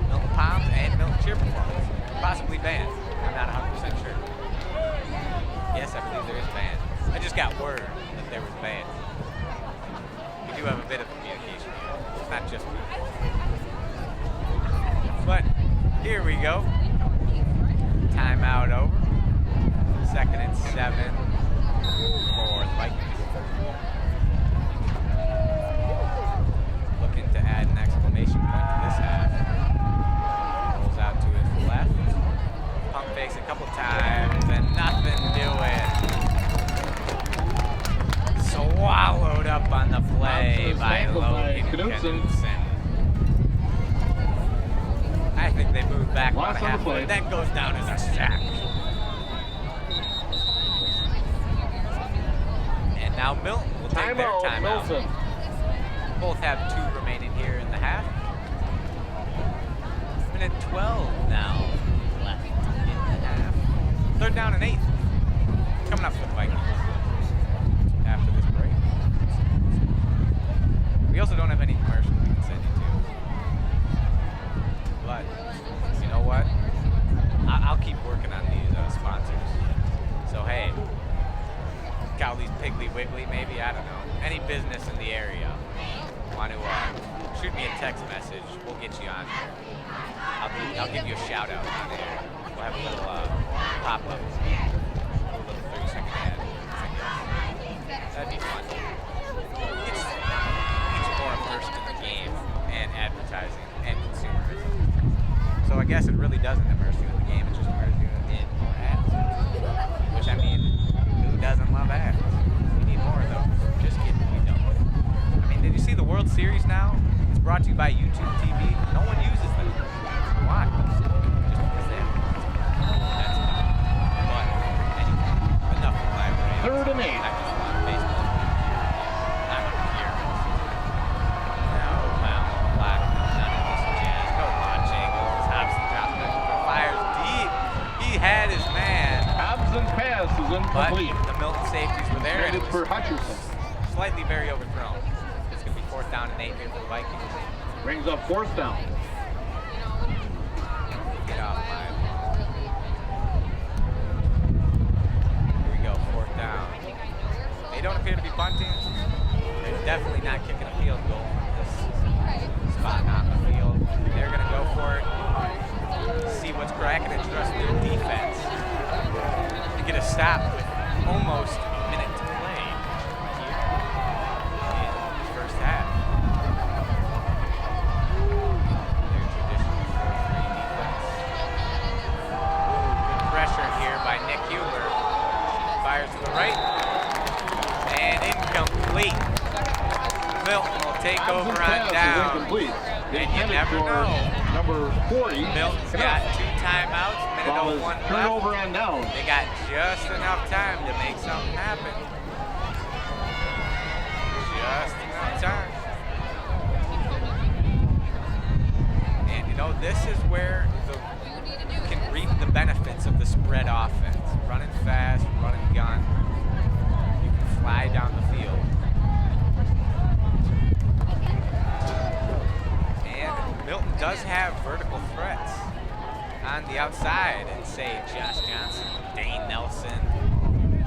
Milton Palms and Milton cheer performance. Possibly band. I'm not 100% sure. Yes, I believe there is band. I just got word that there was band. We do have a bit of communication here. It's not just me. But here we go. Timeout over. 2nd and 7 for the Vikings. Looking to add an exclamation point to this half. Rolls out to his left. Pump fakes a couple times and nothing doing. Swallowed up on the play by Logan Knudsen. I think they moved back about a half foot. That goes down as a sack. And now Milton will take their timeout. Milton. Both have 2 remaining here in the half. Minute 12 now left in the half. 3rd down and 8. Coming up for the Vikings after this break. We also don't have any commercials we can send you to. But you know what? I'll keep working on these sponsors. So hey, Cowley's Piggly Wiggly, maybe, I don't know. Any business in the area want to shoot me a text message, we'll get you on there. I'll give you a shout out on there. We'll have a little pop up, a little 30-second ad. That'd be fun. It's more immersed in the game and advertising and consumerism. So I guess it really doesn't immerse you in the game, it just immerses you in more ads. Which, I mean, who doesn't love ads? We need more of those. Just kidding, we don't. I mean, did you see the World Series now? It's brought to you by YouTube TV. No one uses them. Why? Just because they have. That's dumb. But anyway, enough of my brain. 3rd and 8. I just want baseball. I'm a purist. No, Mount Black, none of this jazz. No launching. Hobson drops back. Fires deep. He had his man. Hobson pass is incomplete. But the Milton safeties were there. And it Intended for was Hutcherson. slightly very overthrown. It's going to be 4th down and 8 here for the Vikings. Brings up 4th down. Get off my. Here we go, 4th down. They don't appear to be punting. They're definitely not kicking a field goal from this spot on the field. They're going to go for it. See what's cracking and trust their defense. To get a stop with almost a minute to play here in the first half. Their traditional 4-3 defense. Good pressure here by Nick Huber. Fires to the right. And incomplete. Milton will take over on down. And you never know. Number 40. Milton's got 2 timeouts, minute Ball is 01 turnover left. on down. They got just enough time to make something happen. Just enough time. And you know, this is where you can reap the benefits of the spread offense. Running fast, running gun. You can fly down the field. Milton does have vertical threats on the outside, and say Josh Johnson, Dane Nelson,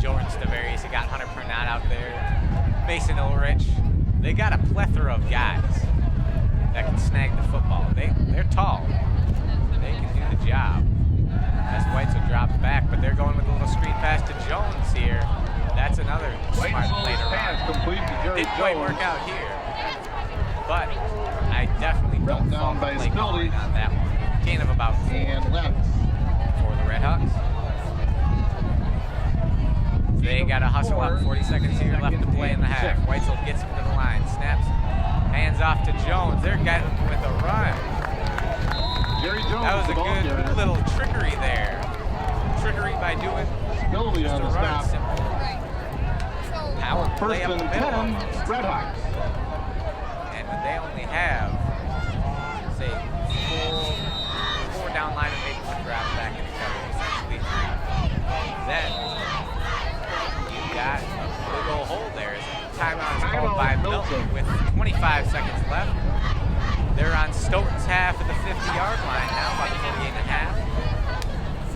Jordan Stavarius. You got Hunter Pernod out there, Mason Ulrich. they got a plethora of guys that can snag the football. They're tall. They can do the job. As Weitzel drops back, but they're going with a little screen pass to Jones here. That's another smart play to run. Didn't quite work out here, but I definitely don't fault the play calling on that one. Gain of about 4 for the Redhawks. They got to hustle up. 40 seconds here left to play in the half. Weitzel gets him to the line, snaps, hands off to Jones. They're getting with a run. That was a good little trickery there. Trickery by doing just a run. Simple power play up the middle. Redhawks. And when they only have, say, four down line and make one drop back into cover, essentially 3, then you got a big old hole there. Timeout is called by Milton with 25 seconds left. They're on Stoughton's half of the 50-yard line now, about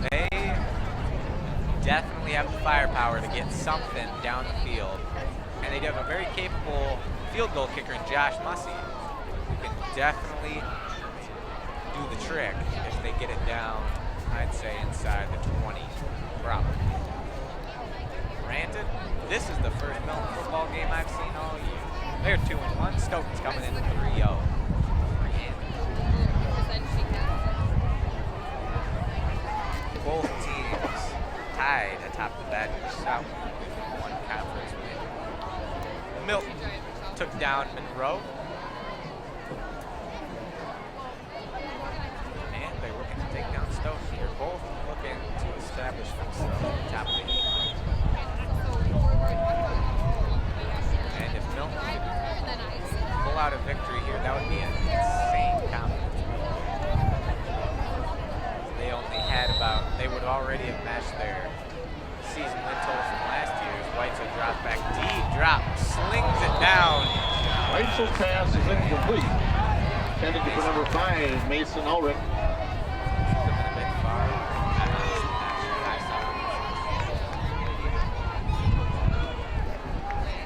48.5. They definitely have the firepower to get something down the field. And they do have a very capable field goal kicker in Josh Mussey, who can definitely do the trick if they get it down, I'd say, inside the 20, probably. Granted, this is the first Milton football game I've seen all year. They're 2-1. Stoughton's coming in 3-0. Both teams tied atop the Badgers South with 1 conference win. Milton took down Monroe. And they're looking to take down Stoughton here. Both looking to establish themselves at the top of the heap. And if Milton could pull out a victory here, that would be an insane confidence. They only had they would already have matched their season win total from last year. Weitzel drops back deep, slings it down. Weitzel's pass is incomplete. Intended for number 5, Mason Ulrich. A bit far.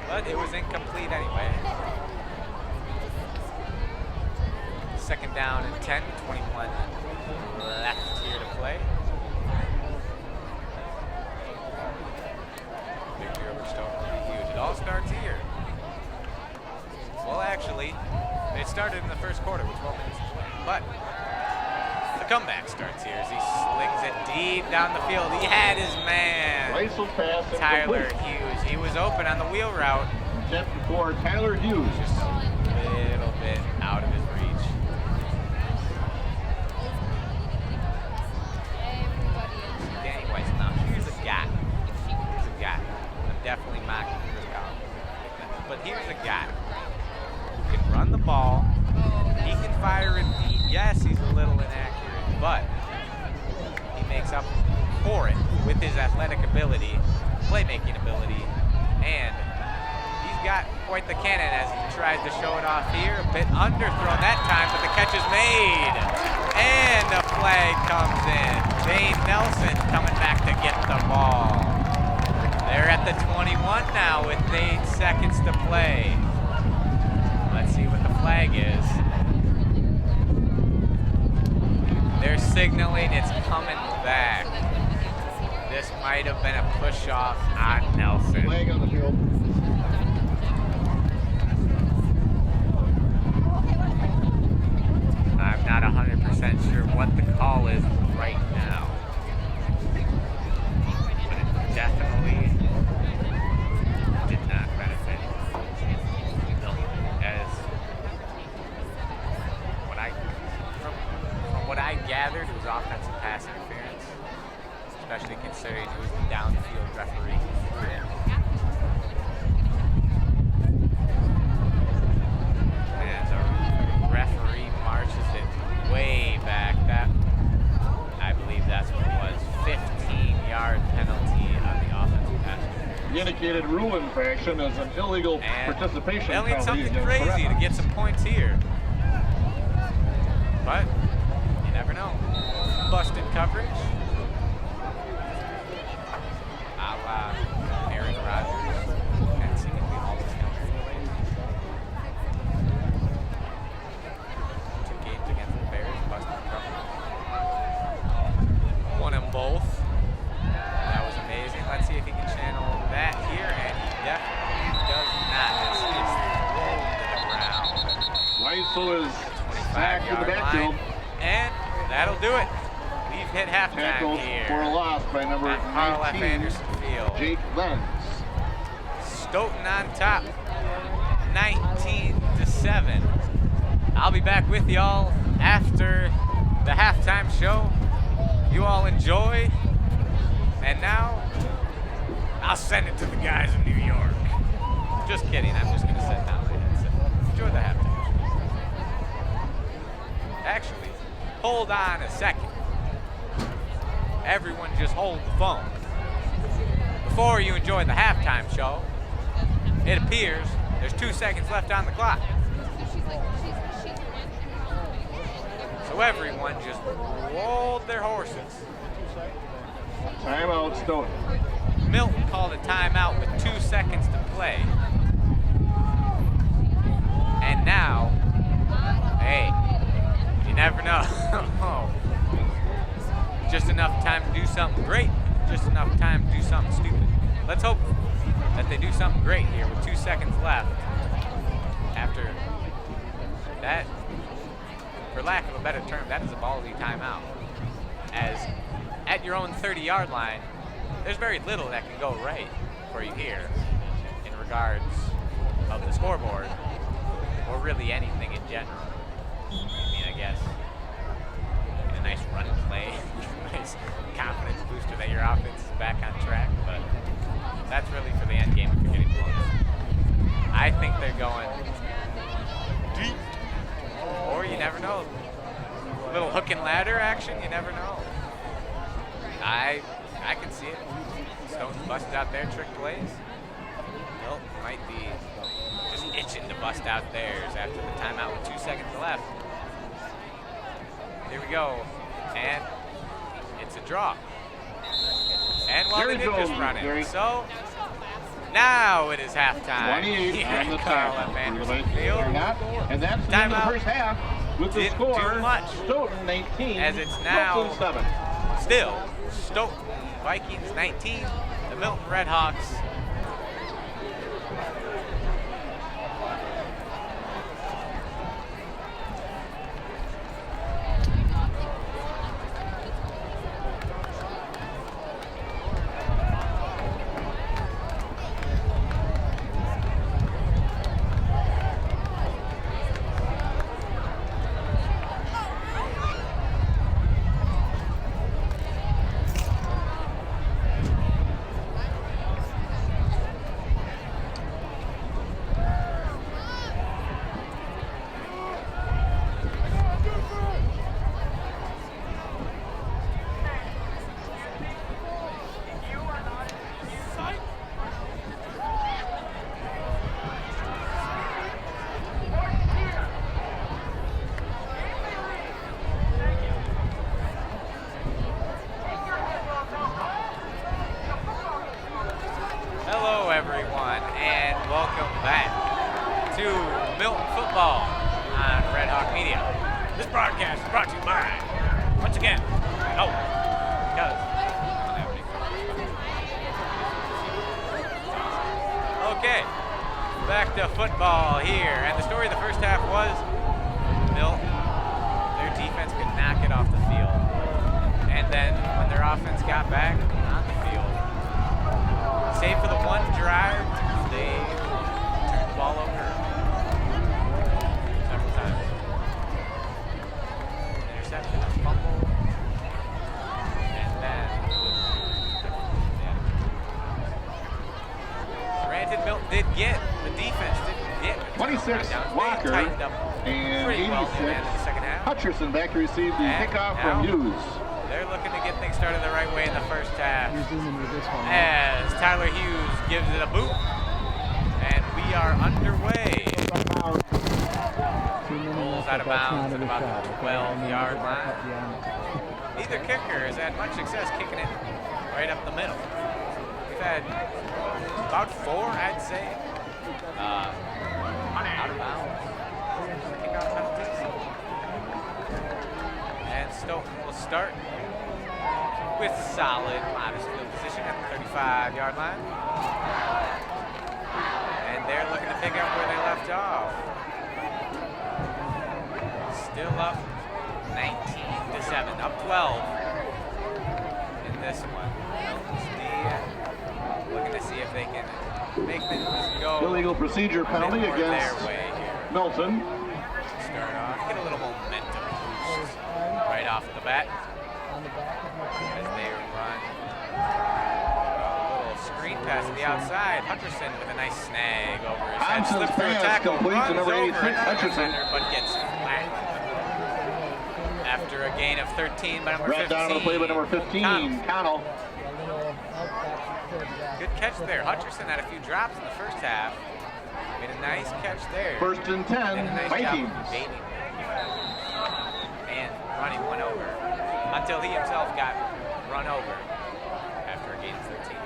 But it was incomplete anyway. 2nd down and 10, 21 left here to play. Victory over Stoughton would be huge. It all starts here. Well, actually, it started in the first quarter with 12 minutes to play. But the comeback starts here as he slings it deep down the field. He had his man, Tyler Hughes. He was open on the wheel route. Set for Tyler Hughes. Just a little bit out of his reach. Anyways, now here's a guy. I'm definitely mocking this guy. But here's a guy who can run the ball. He can fire it deep. Yes, he's a little inaccurate, but he makes up for it with his athletic ability, playmaking ability, and he's got quite the cannon as he tries to show it off here. A bit underthrown that time, but the catch is made. And the flag comes in. Dane Nelson coming back to get the ball. They're at the 21 now with 8 seconds to play. Let's see what the flag is. They're signaling it's coming back. This might have been a push-off on Nelson. Flag on the field. I'm not 100% sure what the call is right now. But it definitely did not benefit Milton, as from what I gathered, it was offensive pass interference, especially considering it was the downfield referee. And the referee marches it way back. That, I believe that's what it was. 15-yard penalty on the offensive pass interference. The indicated rule infraction is an illegal participation they'll need penalty something against crazy to get some points here. But you never know. Busted coverage. A la Aaron Rodgers and seemingly all the Hail Mary delays. Whistle is back in the 25-yard backfield. line. And that'll do it. We've hit halftime Tackled here for a loss by number at Carl F. 19, Anderson Field. Jake Lenz. Stoughton on top, 19-7. I'll be back with y'all after the halftime show. You all enjoy. And now, I'll send it to the guys in New York. Just kidding, I'm just gonna sit down my headset. Enjoy the halftime show. Actually, hold on a second. Everyone just hold the phone. Before you enjoy the halftime show, it appears there's 2 seconds left on the clock. So everyone just rolled their horses. Timeout, Stoughton. Milton called a timeout with 2 seconds to play. And now, hey, you never know. Just enough time to do something great, just enough time to do something stupid. Let's hope that they do something great here with 2 seconds left. After that, for lack of a better term, that is a ballsy timeout. As at your own 30-yard line, there's very little that can go right for you here in regards of the scoreboard, or really anything in general. I mean, I guess a nice run play, nice confidence booster that your offense is back on track, but that's really for the end game if you're getting close. I think they're going deep, or you never know. A little hook and ladder action, you never know. I can see it. Stoughton busted out their trick plays. Milton might be just itching to bust out theirs after the timeout with 2 seconds left. Here we go, and it's a draw. And well, they did just run it. So now it is halftime. 28 here on the at Carl clock. F. Anderson Field. And that's the end of the Timeout. first half with the Didn't score, do much. Stoughton 19, As it's now Milton 7. still Stoughton Vikings 19, the Milton Redhawks. Hello, everyone, and welcome back to Milton Football on Red Hawk Media. This broadcast is brought to you by, once again, because okay, back to football here, and the story of the first half was Milton. Their defense could knock it off the field, and then when their offense got back on the field, save for the one drive, they turned the ball over several times. Interception, a fumble, and then granted, Milton did get, the defense didn't get 26 touchdowns. Walker They tightened up and pretty well 86 in the end of the second half. Hutcherson back to receive the And kickoff now from Hughes. They're looking to get things started the right way in the first half. You're zooming with this one. As Tyler Hughes gives it a boot, and we are underway. Rolls out of bounds at about the 12-yard line. Neither kicker has had much success kicking it right up the middle. We've had about 4, I'd say, out of bounds kickoff penalties. And Stoughton will start with solid, modest field position at the 35-yard line. And they're looking to pick up where they left off. Things go Illegal procedure penalty more against their way here. Milton. Start off, get a little momentum boost right off the bat as they run. A little screen pass to the outside. Hutcherson with a nice snag over his head. Thompson's Slips through a pass tackle, complete to runs number over 86, another Hutcherson. defender, but gets flat. After a gain of 13 by number Brought 15. down on the play by number 15, Connell. Good catch there. Hutcherson had a few drops in the first half. Made a nice catch there. First and 10, Did a nice Vikings. job of baiting and running one over until he himself got run over after a gain of 13.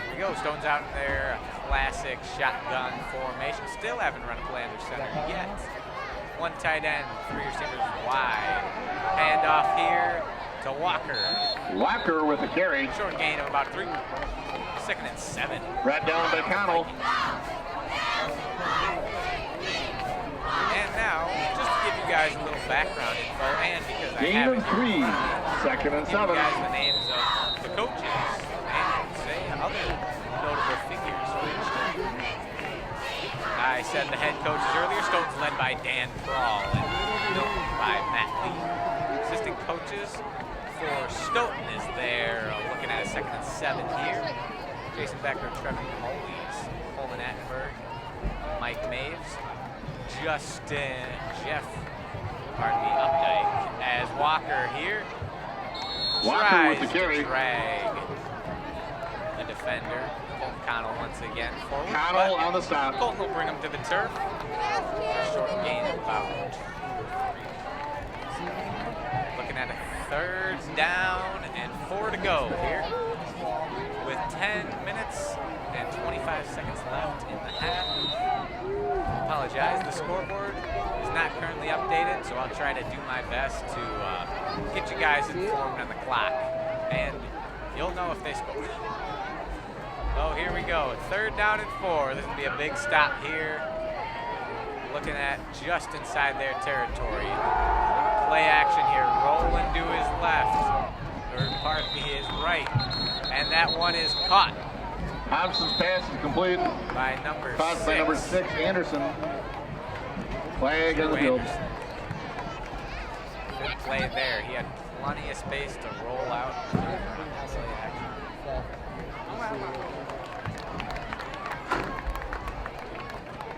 Here we go. Stone's out in their classic shotgun formation. Still haven't run a play under center yet. One tight end, three receivers wide. Hand off here to Walker. Walker with a carry. Short gain of about 3. Second and 7. Brought down by Connell. And now, just to give you guys a little background info, and because I Gain haven't of 3, second and give you 7. guys the names of the coaches and say other notable figures for each team. I said the head coaches earlier. Stoughton's led by Dan Prawl and Milton by Matt Lee. Assistant coaches for Stoughton is there, looking at a second and 7 here. Jason Becker, Trevor Moles, Coleman Attenberg, Mike Maves, Updike, as Walker here Walker tries with the carry. to drag the defender. Colton Connell once again forward. Connell but on the stop. Colton will bring him to the turf. A short gain of about 3. Looking at a third down and 4 to go here with 10 minutes and 25 seconds left in the half. Apologize, the scoreboard is not currently updated, so I'll try to do my best to get you guys informed on the clock, and you'll know if they score. So here we go, third down and 4. This will be a big stop here. Looking at just inside their territory. Play action here, rolling to his left, or pardon me, his right, and that one is caught. Thompson's pass is complete. By number 6. Caught by number 6, Anderson. Flag on the field. Good play there. He had plenty of space to roll out.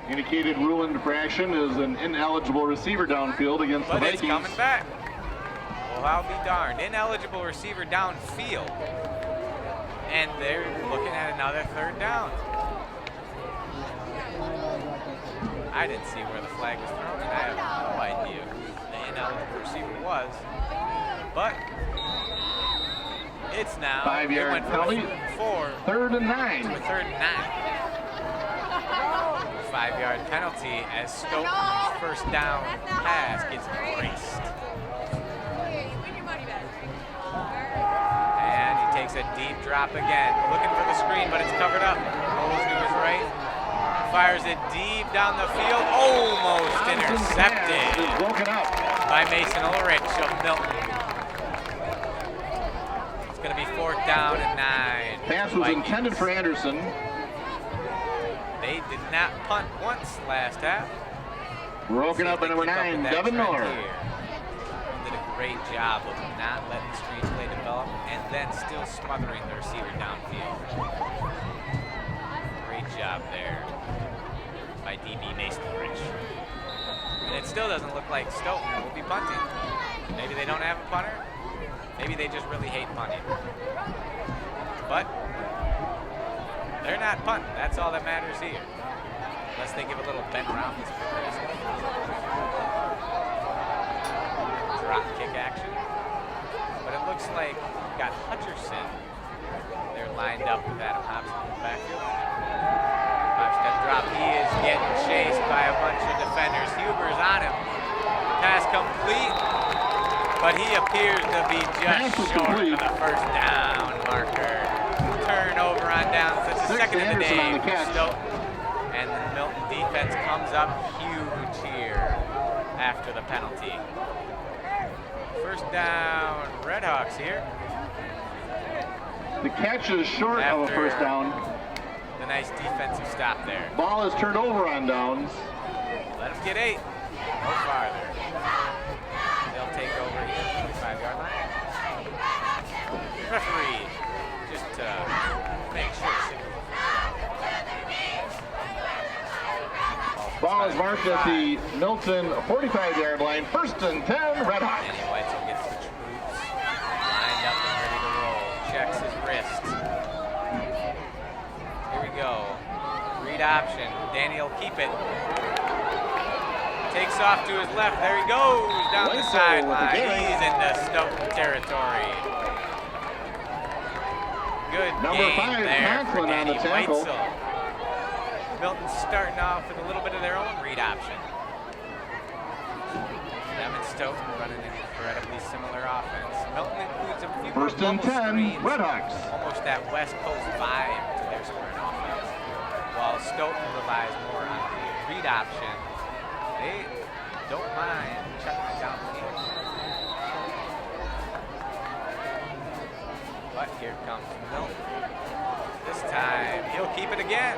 Indicated rule infraction is an ineligible receiver downfield against the But Vikings. it's coming back. Well, I'll be darned. Ineligible receiver downfield. And they're looking at another third down. I didn't see where the flag was thrown, and I have no idea who the ineligible receiver was. But it's now. 5-yard went from penalty. 4 Third and 9. to a third and 9. 5-yard penalty as Stoughton's first down pass gets erased. And he takes a deep drop again, looking for the screen, but it's covered up. Rolls to his right, fires it deep down the field, almost intercepted Is broken up. by Mason Ulrich of Milton. It's going to be 4th down and 9. Pass was Vikings. intended for Anderson. They did not punt once last half. Broken up by number 9, Devin Miller. Did a great job of not letting the screen play develop and then still smothering the receiver downfield. Great job there by DB Mason Rich. And it still doesn't look like Stoughton will be punting. Maybe they don't have a punter. Maybe they just really hate punting. But they're not punting. That's all that matters here. Unless they give a little bent around this drop kick action. But it looks like you've got Hutcherson. They're lined up with Adam Hobson in the backfield. 5-step drop. He is getting chased by a bunch of defenders. Huber's on him. Pass complete. But he appears to be just short of the first down marker. Turnover on downs. That's the second of the day for Stoughton. And the Milton defense comes up huge here after the penalty. First down, Redhawks here. The catch is short of a first down. nice defensive stop there. Ball is turned over on downs. Let him get 8. No farther. They'll take over here, 25-yard line. Referee, just to make sure. Ball is marked at the Milton 45-yard line. 1st and 10, Red Hawks. Danny Weitzel gets the troops lined up and ready to roll. Checks his wrist. Here we go. Read option. Danny will keep it. Takes off to his left. There he goes down the sideline. He's in the Stoughton territory. Good Number game 5, there for Conklin on Danny the tackle. Weitzel. Milton's starting off with a little bit of their own read option. Them and Stoughton running an incredibly similar offense. Milton includes a few 1st and 10, Red Hawks. Almost that West Coast vibe to their sprint offense. While Stoughton relies more on the read option, they don't mind chucking it down the field. But here comes Milton. This time, he'll keep it again.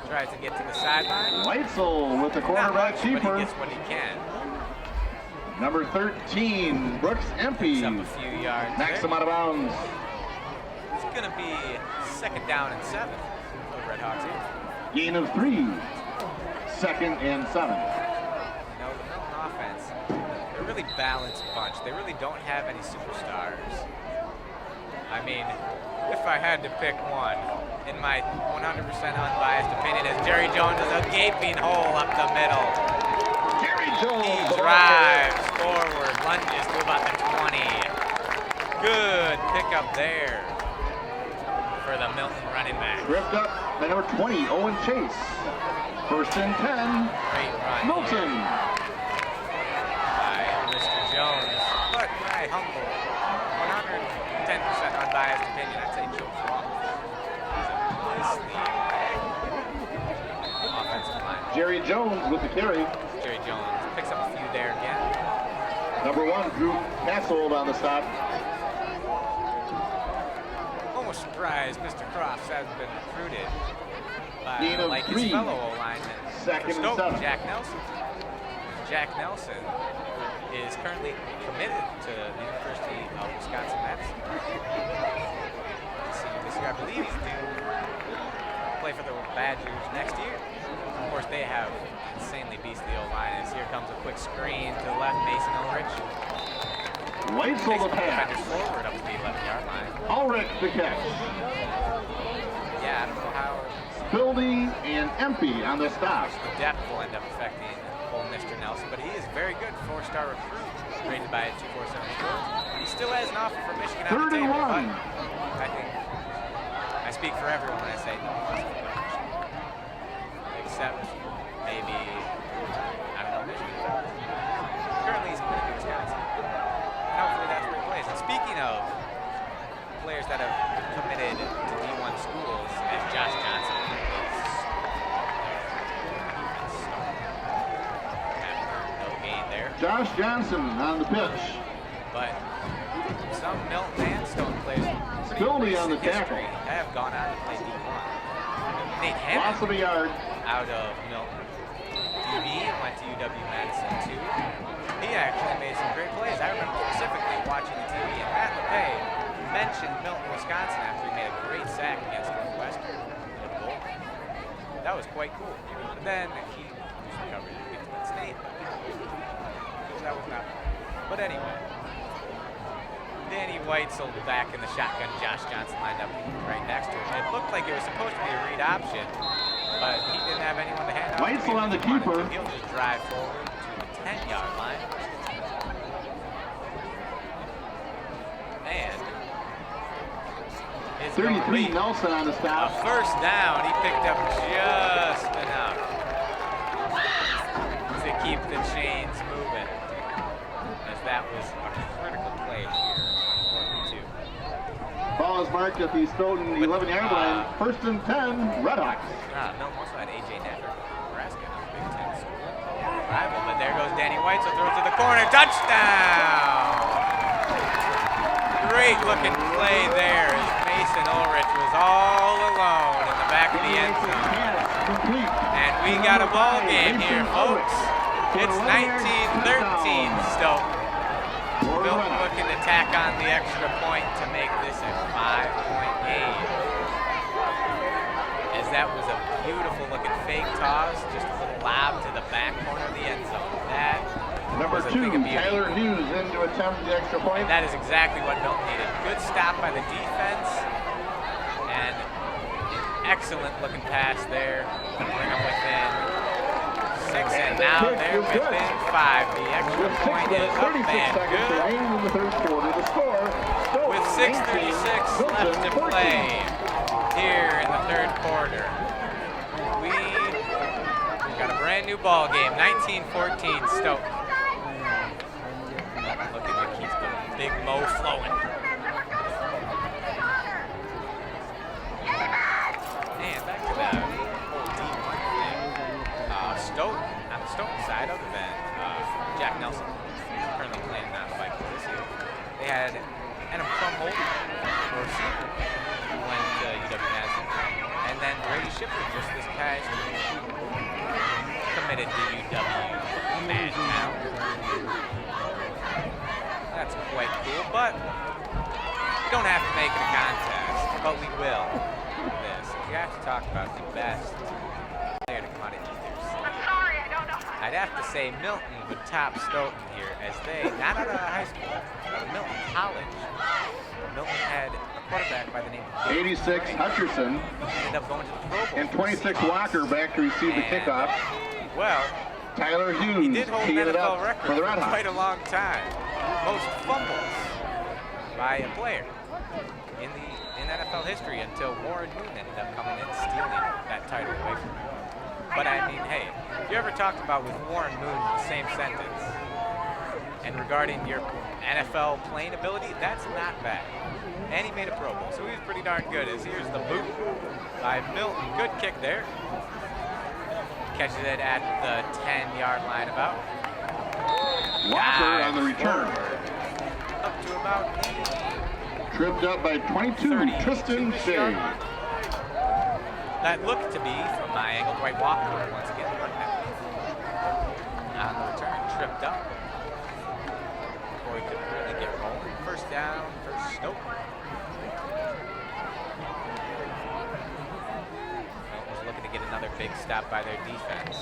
Tries to get to the sideline. Weitzel with the Not quarterback much, keeper. but he gets what he can. Number 13, Brooks Empey. Picks up a few yards Knocks there. him out of bounds. It's going to be 2nd down and 7 for the Red Hawks here. Gain of 3. 2nd and 7. You know, the Milton offense, they're a really balanced bunch. They really don't have any superstars. I mean, if I had to pick one, in my 100% unbiased opinion, is Jerry Jones is a gaping hole up the middle. Jerry Jones. He drives forward, lunges to about the 20. Good pickup there for the Milton running back. Tripped up by number 20, Owen Chase. 1st and 10, Great run Milton. by Mr. Jones. But my humble 110% unbiased opinion, I'd say Joe Fromm. He's a glistening offensive line. Jerry Jones with the carry. Jerry Jones picks up a few there again. Number 1, Drew Cassold on the stop. Almost surprised Mr. Crofts hasn't been recruited by Gain of like 3. his fellow O-lineman. 2nd and Stoughton, 7. Jack Nelson. Jack Nelson is currently committed to the University of Wisconsin-Madison. This year, I believe he's due to play for the Badgers next year. Of course, they have insanely beastly O-line. Here comes a quick screen to the left, Mason Ulrich. Weitzel Takes the the defenders pass. forward up to the 11-yard line. Ulrich the catch. Yeah, I don't know how Fildy and Empey on the stop. the depth will end up affecting old Mr. Nelson, but he is very good 4-star recruit, rated by a 247 score. He still has an offer from Michigan on 3rd the and table, 1. but I think I speak for everyone when I say no one wants to go to Michigan. Except maybe, I don't know, Michigan. Currently he's committed to Wisconsin. And hopefully that's where he plays. And speaking of players that have committed to D1 schools, as Josh Johnson is no gain there. Josh Johnson on the pitch. But some Milton and Stoughton players pretty Fildy on the recent tackle. history have gone on to play D1. Nate Loss of Hammond a yard. out of Milton. DB went to UW-Madison too. He actually made some great plays. I remember specifically watching the TV, and Matt LePay mentioned Milton, Wisconsin after he made a great sack against Northwestern in a bowl. That was quite cool. But then he was recovered to get to Penn State. That was not. But anyway, Danny Weitzel back in the shotgun. Josh Johnson lined up right next to him. It looked like it was supposed to be a read option, but he didn't have anyone to hand off. Weitzel on the keeper. He'll just drive forward to the 10-yard line. And it's 33, Nelson on the a stop. 1st down. He picked up just enough to keep the chains moving, as that was a critical play here. 4th and 2. Ball is marked at the Stoughton 11-yard line. 1st and 10, Red Hawks. Milton also had A.J. Netter, Nebraska, Big Ten school rival, but there goes Danny Weitzel, throws to the corner, touchdown! Great looking play there as Mason Jackson Ulrich was all alone in the back of the end zone. And we got a ball game here, folks. It's 19-13 Stoughton. Milton looking to tack on the extra point to make this a 5-point game. As that was a beautiful looking fake toss, just a little lob to the back corner of the end zone. That Number 2, Tyler Hughes in to attempt the extra point. And that is exactly what Milton needed. Good stop by the defense, and an excellent looking pass there to bring them within 6, and now they're within 5. The extra point is up and good. With 6:36 left to play here in the third quarter. We've got a brand new ball game, 19-14 Stoughton. Looking to keep the big mo flowing. And back to that whole D1 thing. Stoughton, on the Stoughton side, other than Jack Nelson, currently playing not Vikings this year, they had Adam Crumholt, or receiver, who went to UW-Madison. And then Brady Shipper just this past year committed to UW-Madtown. That's quite cool, but we don't have to make it a contest, but we will. This. You have to talk about the best player to come out of either city. I'd have to say Milton would top Stoughton here, as they, not out of high school, but Milton College. Milton had a quarterback by the name of 86 Hutcherson. Ended up going to the Pro Bowl. And 26 Walker back to receive the kickoff. Well, Tyler Hughes he did hold an NFL record for the Red Hawks. quite a long time. Most fumbles by a player in NFL history until Warren Moon ended up coming in stealing that title away from him. But I mean, hey, if you ever talked about with Warren Moon in the same sentence and regarding your NFL playing ability, that's not bad. And he made a Pro Bowl, so he was pretty darn good. As here's the boot by Milton. Good kick there. Catches it at the 10-yard line about. Walker on the return. Up to about tripped up by 22, Tristan Shea. That looked to be, from my angle, Dwight Walker once again. On the return, tripped up. Before he could really get rolling. First down for Stoughton. Milton's looking to get another big stop by their defense.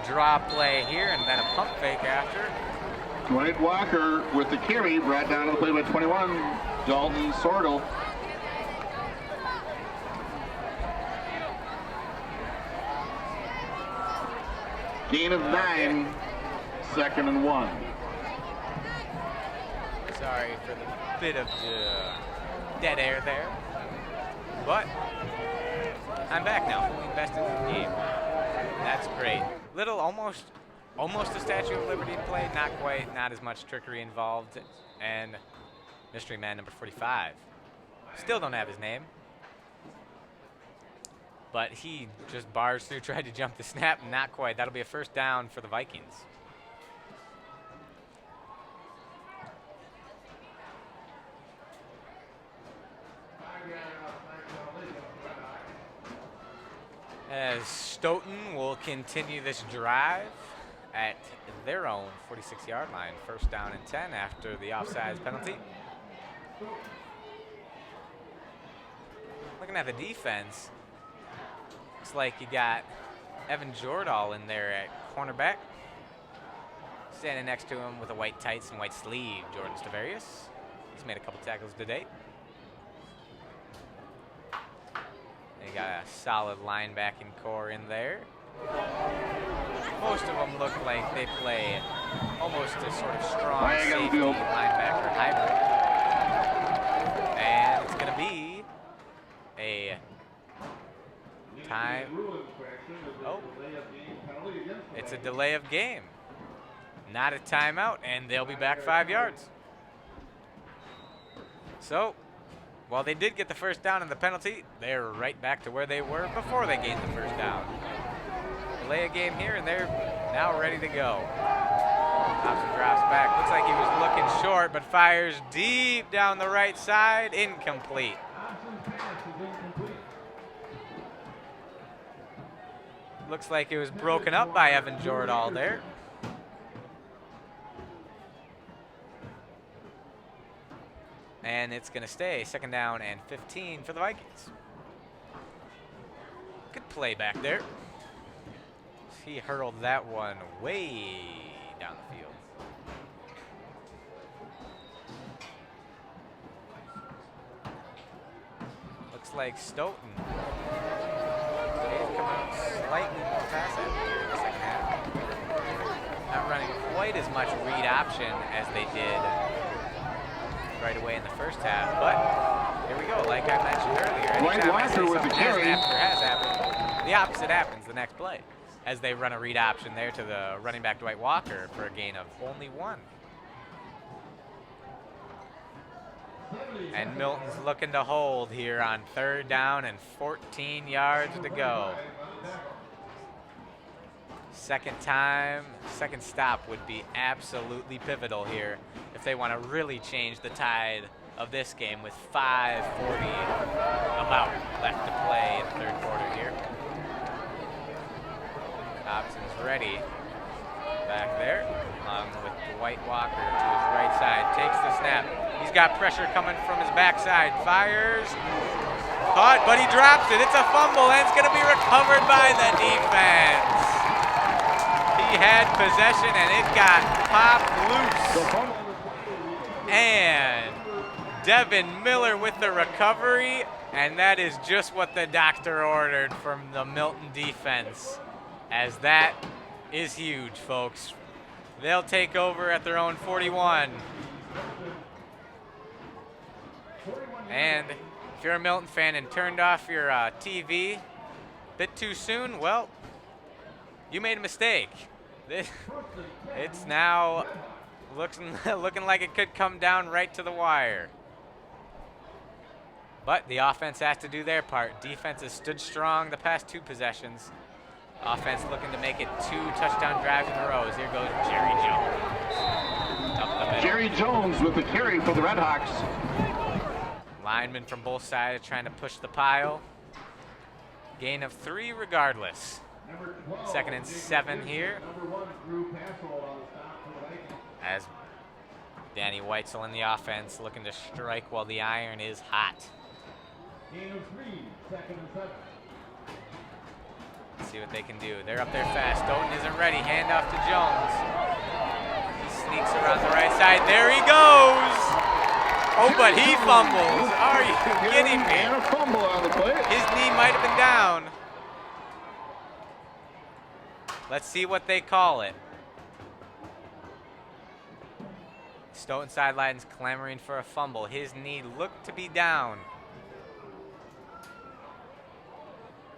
Draw play here and then a pump fake after. Dwight Walker with the carry, brought down to the play by 21, Dalton Sortle. Gain of 9, 2nd and 1. Sorry for the bit of dead air there, but I'm back now, fully invested in the game. That's great. Little, almost a Statue of Liberty play, not quite, not as much trickery involved, and mystery man number 45. Still don't have his name, but he just bars through, tried to jump the snap, not quite. That'll be a first down for the Vikings. As Stoughton will continue this drive at their own 46-yard line. First down and 10 after the offsides penalty. Looking at the defense, looks like you got Evan Jordahl in there at cornerback. Standing next to him with a white tights and white sleeve, Jordan Stavarius. He's made a couple tackles to date. They got a solid linebacking core in there. Most of them look like they play almost a sort of strong safety linebacker hybrid. And it's going to be a time. Oh, it's a delay of game. Not a timeout, and they'll be back 5 yards. So, while they did get the first down and the penalty, they're right back to where they were before they gained the first down. Delay a game here, and they're now ready to go. Thompson drops back. Looks like he was looking short, but fires deep down the right side. Incomplete. Looks like it was broken up by Evan Jordahl there. And it's going to stay 2nd down and 15 for the Vikings. Good play back there. He hurled that one way down the field. Looks like Stoughton. They've come out slightly more passive here in the second half. Not running quite as much read option as they did right away in the first half, but here we go. Like I mentioned earlier, anytime I say something hasn't happened or has happened, the opposite happens the next play, as they run a read option there to the running back Dwight Walker for a gain of only 1. And Milton's looking to hold here on 3rd down and 14 yards to go. Second stop would be absolutely pivotal here if they want to really change the tide of this game with 5:40 about left to play in the 3rd quarter here. Dobson's ready back there, along with Dwight Walker to his right side. Takes the snap. He's got pressure coming from his backside. Fires. Caught, but he drops it. It's a fumble, and it's going to be recovered by the defense. He had possession, and it got popped loose. And Devin Miller with the recovery, and that is just what the doctor ordered from the Milton defense, as that is huge, folks. They'll take over at their own 41. And if you're a Milton fan and turned off your TV a bit too soon, well, you made a mistake. It's now looking like it could come down right to the wire. But the offense has to do their part. Defense has stood strong the past 2 possessions. Offense looking to make it 2 touchdown drives in a row. Here goes Jerry Jones. Up the middle. Jerry Jones with the carry for the Redhawks. Linemen from both sides trying to push the pile. Gain of 3 regardless. 2nd and 7 here. As Danny Weitzel in the offense looking to strike while the iron is hot. Gain of 3, 2nd and 7. Let's see what they can do. They're up there fast. Stoughton isn't ready. Handoff to Jones. He sneaks around the right side. There he goes. Oh, but he fumbles. Are you kidding me? And a fumble on the play. His knee might have been down. Let's see what they call it. Stoughton sidelines clamoring for a fumble. His knee looked to be down.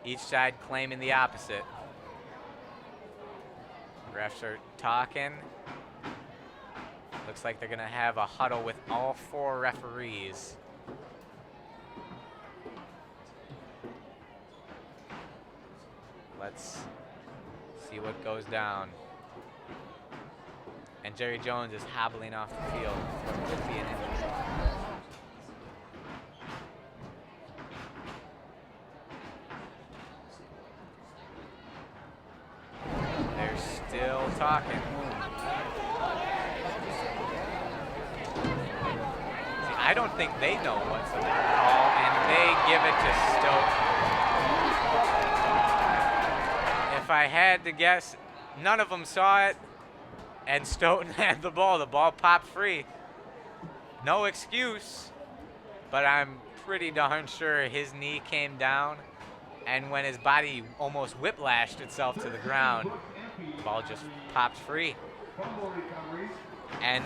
Each side claiming the opposite. Refs are talking. Looks like they're going to have a huddle with all 4 referees. Let's see what goes down. And Jerry Jones is hobbling off the field. There could be an injury. They're still talking. See, I don't think they know what's the call, and they give it to Stoughton. If I had to guess, none of them saw it, and Stoughton had the ball. The ball popped free. No excuse, but I'm pretty darn sure his knee came down, and when his body almost whiplashed itself to the ground, the ball just popped free. And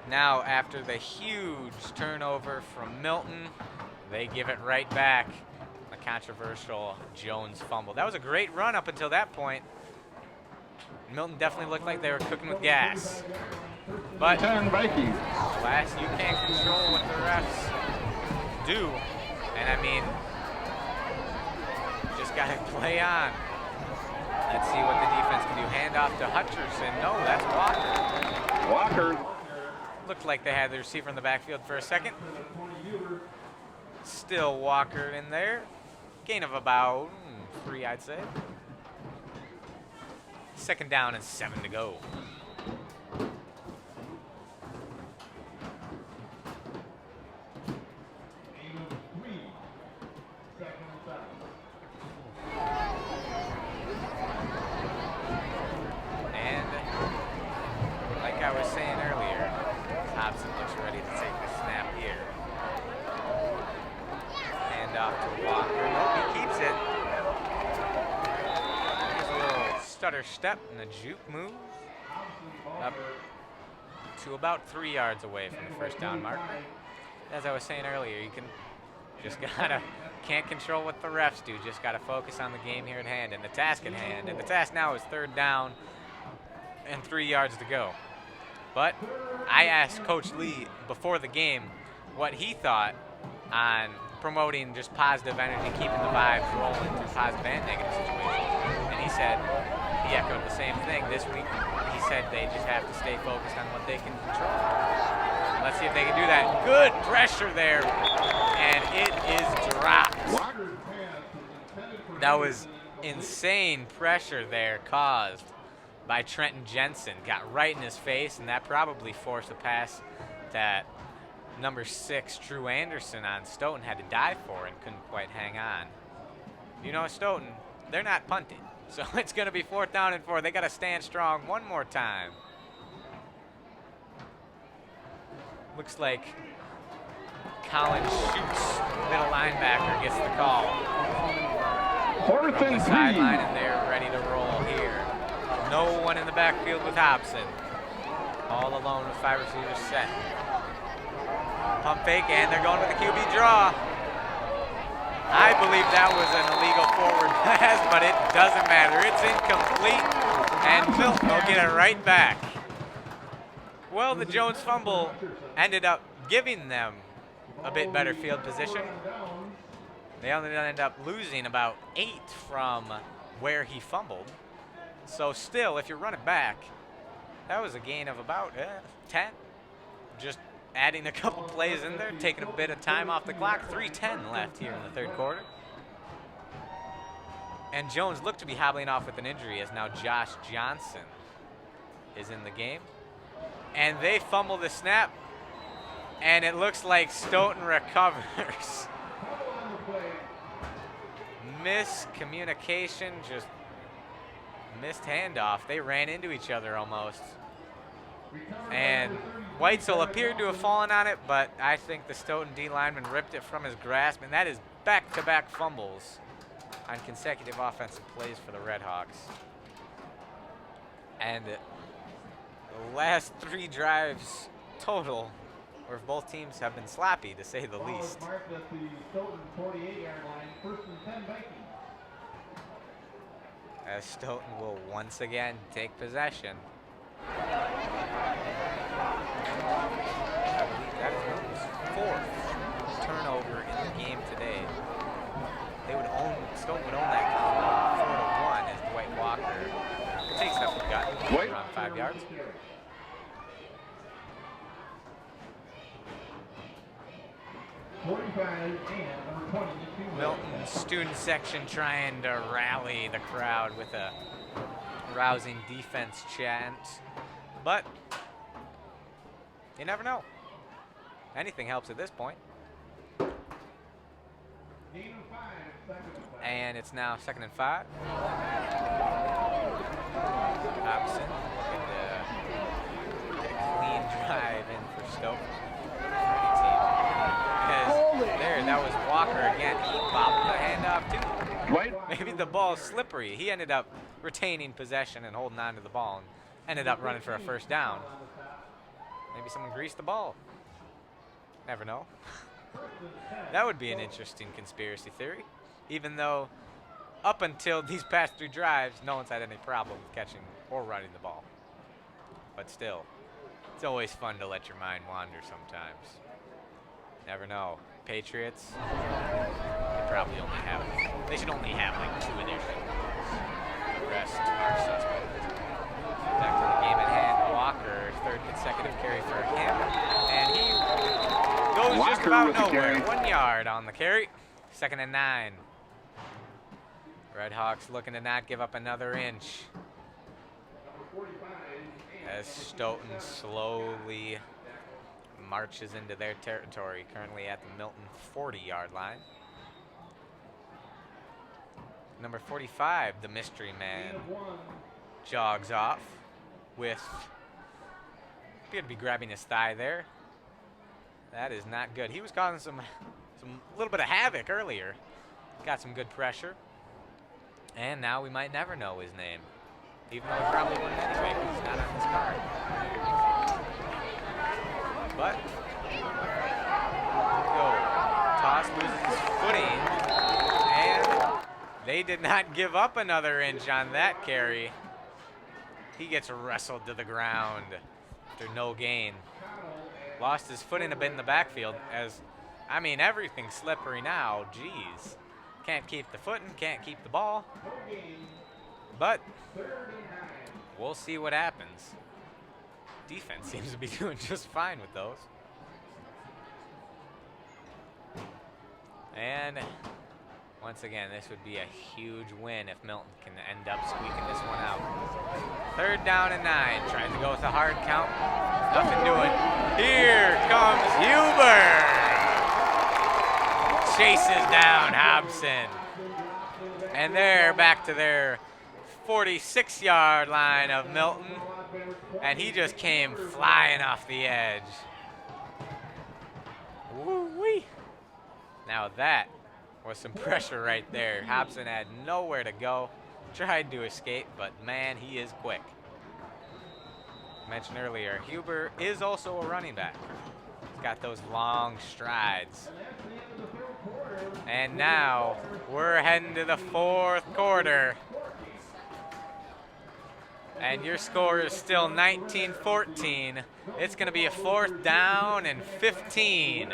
now, after the huge turnover from Milton, they give it right back. A controversial Jones fumble. That was a great run up until that point. Milton definitely looked like they were cooking with gas. But 10 Vikings. last, you can't control what the refs do. And I mean, just got to play on. Let's see what the defense can do. Hand off to Hutcherson. No, that's Walker. Walker. Looked like they had the receiver in the backfield for a second. Still Walker in there. Gain of about 3, I'd say. 2nd down and 7 to go. And like I was saying earlier, Hobson looks ready to take the snap here. Hand off to Walker. Nope, he keeps it. Here's a little stutter step and a juke move. Up to about 3 yards away from the 1st down mark. As I was saying earlier, you can't control what the refs do. Just gotta focus on the game here at hand and the task at hand. And the task now is 3rd down and 3 yards to go. But I asked Coach Lee before the game what he thought on promoting just positive energy, keeping the vibes rolling through positive and negative situations. And he said, he echoed the same thing this week. He said they just have to stay focused on what they can control. Let's see if they can do that. Good pressure there, and it is dropped. That was insane pressure there caused by Trenton Jensen. Got right in his face, and that probably forced a pass that number 6, Drew Anderson on Stoughton had to dive for and couldn't quite hang on. You know, Stoughton, they're not punting. So it's going to be 4th down and 4. They got to stand strong one more time. Looks like Colin Schutz, middle linebacker, gets the call. 4th From and the 3. sideline, and they're ready to roll here. No one in the backfield with Hobson. All alone with 5 receivers set. Pump fake, and they're going to the QB draw. I believe that was an illegal forward pass, but it doesn't matter. It's incomplete, and Milton will get it right back. Well, the Jones fumble ended up giving them a bit better field position. They only ended up losing about 8 from where he fumbled. So still, if you run it back, that was a gain of about 10. Just adding a couple plays in there, taking a bit of time off the clock. 3:10 left here in the 3rd quarter. And Jones looked to be hobbling off with an injury as now Josh Johnson is in the game. And they fumble the snap, and it looks like Stoughton recovers. Miscommunication, just missed handoff. They ran into each other almost. And Weitzel appeared to have fallen on it, but I think the Stoughton D lineman ripped it from his grasp, and that is back-to-back fumbles on consecutive offensive plays for the Redhawks. And the last 3 drives total, where both teams have been sloppy, to say the least. As Stoughton will once again take possession. I believe that is Milton's 4th turnover in the game today. Stoughton would own that count 4-1 as Dwight Walker takes up the gut around 5 yards. Milton student section trying to rally the crowd with a rousing defense chant, but you never know. Anything helps at this point. And it's now 2nd and 5. Hobson looking to get a clean drive in for Stoughton. There, that was Walker again. He popped the handoff too. Right. Maybe the ball's slippery. He ended up retaining possession and holding on to the ball and ended up running for a 1st down. Maybe someone greased the ball. Never know. That would be an interesting conspiracy theory. Even though up until these past 3 drives, no one's had any problem with catching or running the ball. But still, It's always fun to let your mind wander sometimes. Never know. Patriots, they probably only have, they should only have like 2 of their fingers. The rest are suspect. Back to the game at hand. Walker, 3rd consecutive carry for him. And he goes Walker just about with the nowhere. carry. 1 yard on the carry. 2nd and 9. Redhawks looking to not give up another inch. As Stoughton slowly marches into their territory, currently at the Milton 40-yard line. Number 45, the mystery man, jogs off with, appeared to be grabbing his thigh there. That is not good. He was causing some little bit of havoc earlier. Got some good pressure. And now we might never know his name, even though he probably wouldn't anyway because he's not on this card. But, Toss loses his footing, and they did not give up another inch on that carry. He gets wrestled to the ground after no gain. Lost his footing a bit in the backfield as, I mean, everything's slippery now. Jeez. Can't keep the footing, can't keep the ball. But we'll see what happens. Defense seems to be doing just fine with those. And once again, this would be a huge win if Milton can end up squeaking this one out. 3rd down and 9, trying to go with a hard count. Nothing doing. Here comes Huber. Chases down Hobson. And they're back to their 46-yard line of Milton. And he just came flying off the edge. Woo-wee. Now that was some pressure right there. Hobson had nowhere to go. Tried to escape, but man, he is quick. Mentioned earlier, Huber is also a running back. He's got those long strides. And now we're heading to the 4th quarter. And your score is still 19-14. It's going to be a 4th down and 15.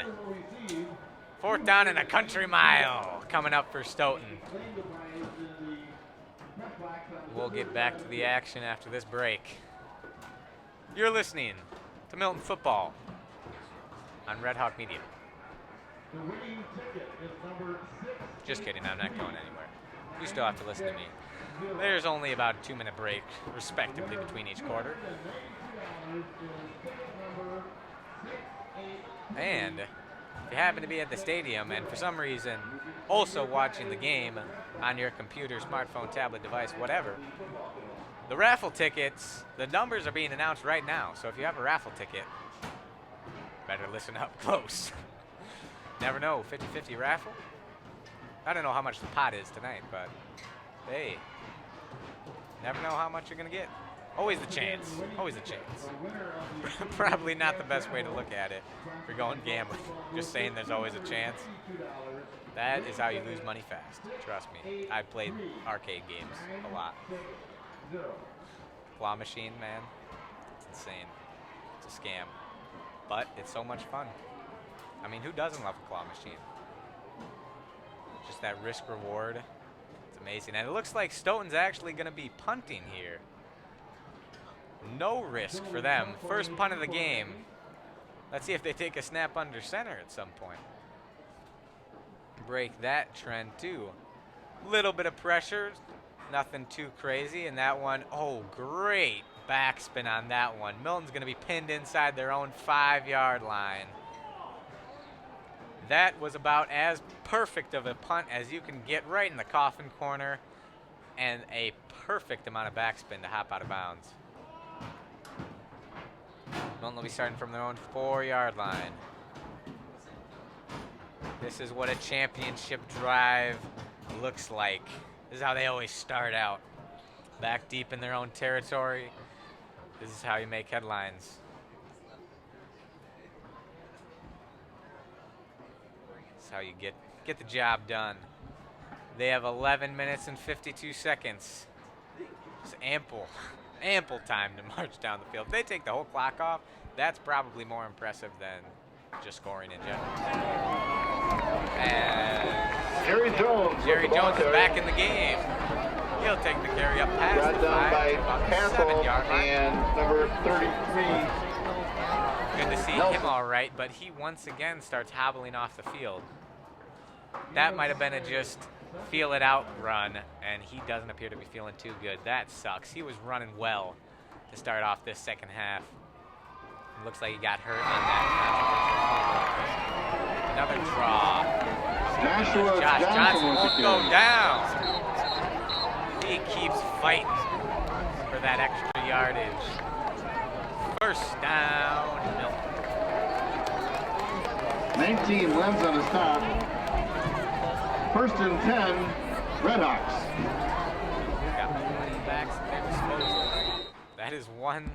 4th down and a country mile coming up for Stoughton. We'll get back to the action after this break. You're listening to Milton Football on Red Hawk Media. Just kidding, I'm not going anywhere. You still have to listen to me. There's only about a 2-minute break, respectively, between each quarter. And if you happen to be at the stadium and for some reason also watching the game on your computer, smartphone, tablet, device, whatever, the raffle tickets, the numbers are being announced right now. So if you have a raffle ticket, better listen up close. Never know, 50-50 raffle. I don't know how much the pot is tonight, but hey, never know how much you're going to get. Always the chance. Always a chance. Probably not the best way to look at it if you're going gambling. Just saying there's always a chance. That is how you lose money fast. Trust me. I've played arcade games a lot. Claw machine, man. It's insane. It's a scam. But it's so much fun. I mean, who doesn't love a claw machine? Just that risk reward. It's amazing. And it looks like Stoughton's actually going to be punting here. No risk for them. First punt of the game. Let's see if they take a snap under center at some point. Break that trend too. Little bit of pressure. Nothing too crazy. And that one, oh, great backspin on that one. Milton's going to be pinned inside their own 5-yard line. That was about as perfect of a punt as you can get, right in the coffin corner, and a perfect amount of backspin to hop out of bounds. Milton will be starting from their own 4-yard line. This is what a championship drive looks like. This is how they always start out. Back deep in their own territory. This is how you make headlines. How you get the job done. They have 11 minutes and 52 seconds. It's ample time to march down the field. If they take the whole clock off, that's probably more impressive than just scoring in general. And Jerry Jones. Jerry Jones is back in the game. He'll take the carry up past Brought the down 5 by to about the Castle 7-yard line. and number 33. Good to see Nelson. him all right, but he once again starts hobbling off the field. That might have been a just feel it out run, and he doesn't appear to be feeling too good. That sucks. He was running well to start off this second half. It looks like he got hurt on that. Another draw. Joshua Josh Johnson with won't the go carry. down. He keeps fighting for that extra yardage. First down, Milton. 19 Lenz on the stop. First and 10, Redhawks. Got running backs at their disposal. That is one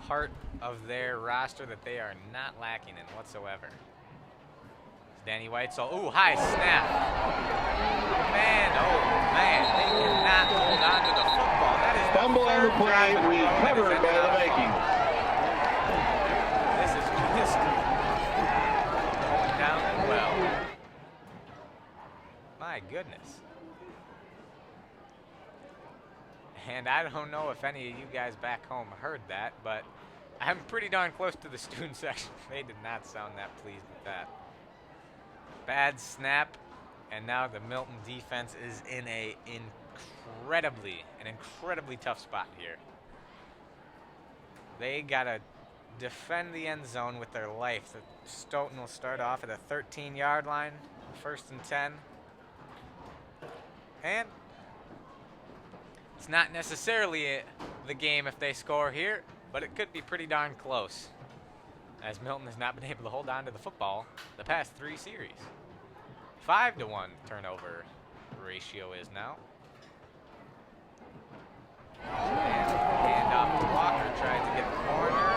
part of their roster that they are not lacking in whatsoever. Danny White, so, ooh, high snap. Man, oh man, they cannot hold on to the football. That is Fumble on the third play, drive in a row that recovered has by ended the up Vikings. This is just going down well. My goodness. And I don't know if any of you guys back home heard that, but I'm pretty darn close to the student section. They did not sound that pleased with that. Bad snap, and now the Milton defense is in an incredibly tough spot here. They gotta defend the end zone with their life. Stoughton will start off at the 13-yard line, first and 10. And it's not necessarily the game if they score here, but it could be pretty darn close, as Milton has not been able to hold on to the football the past 3 series. 5-to-1 turnover ratio is now. And hand off to Walker, tries to get the corner.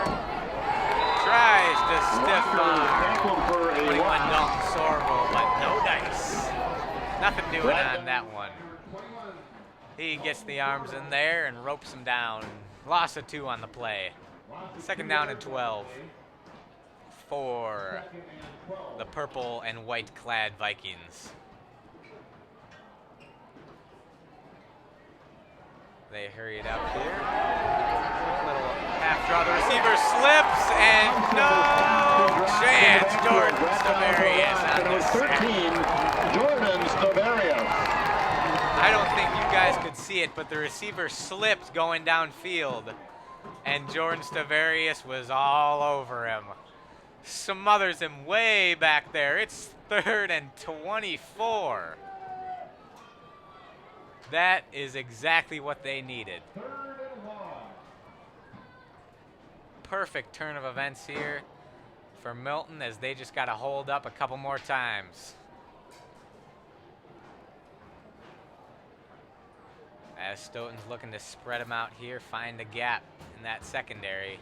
Tries to stiff Tackled arm. for a 21 loss. Dalton Sorrell, but no dice. Nothing doing on that one. He gets the arms in there and ropes him down. Loss of 2 on the play. Second down and 12 for the purple and white clad Vikings. They hurry it up here. Little half draw. The receiver slips and no chance. Jordan Stavarius on Number the sack. 13, Jordan Stavarius. I don't think you guys could see it, but the receiver slipped going downfield, and Jordan Stavarius was all over him. Smothers him way back there. It's 3rd and 24. That is exactly what they needed. Perfect turn of events here for Milton, as they just got to hold up a couple more times. As Stoughton's looking to spread them out here, find a gap in that secondary.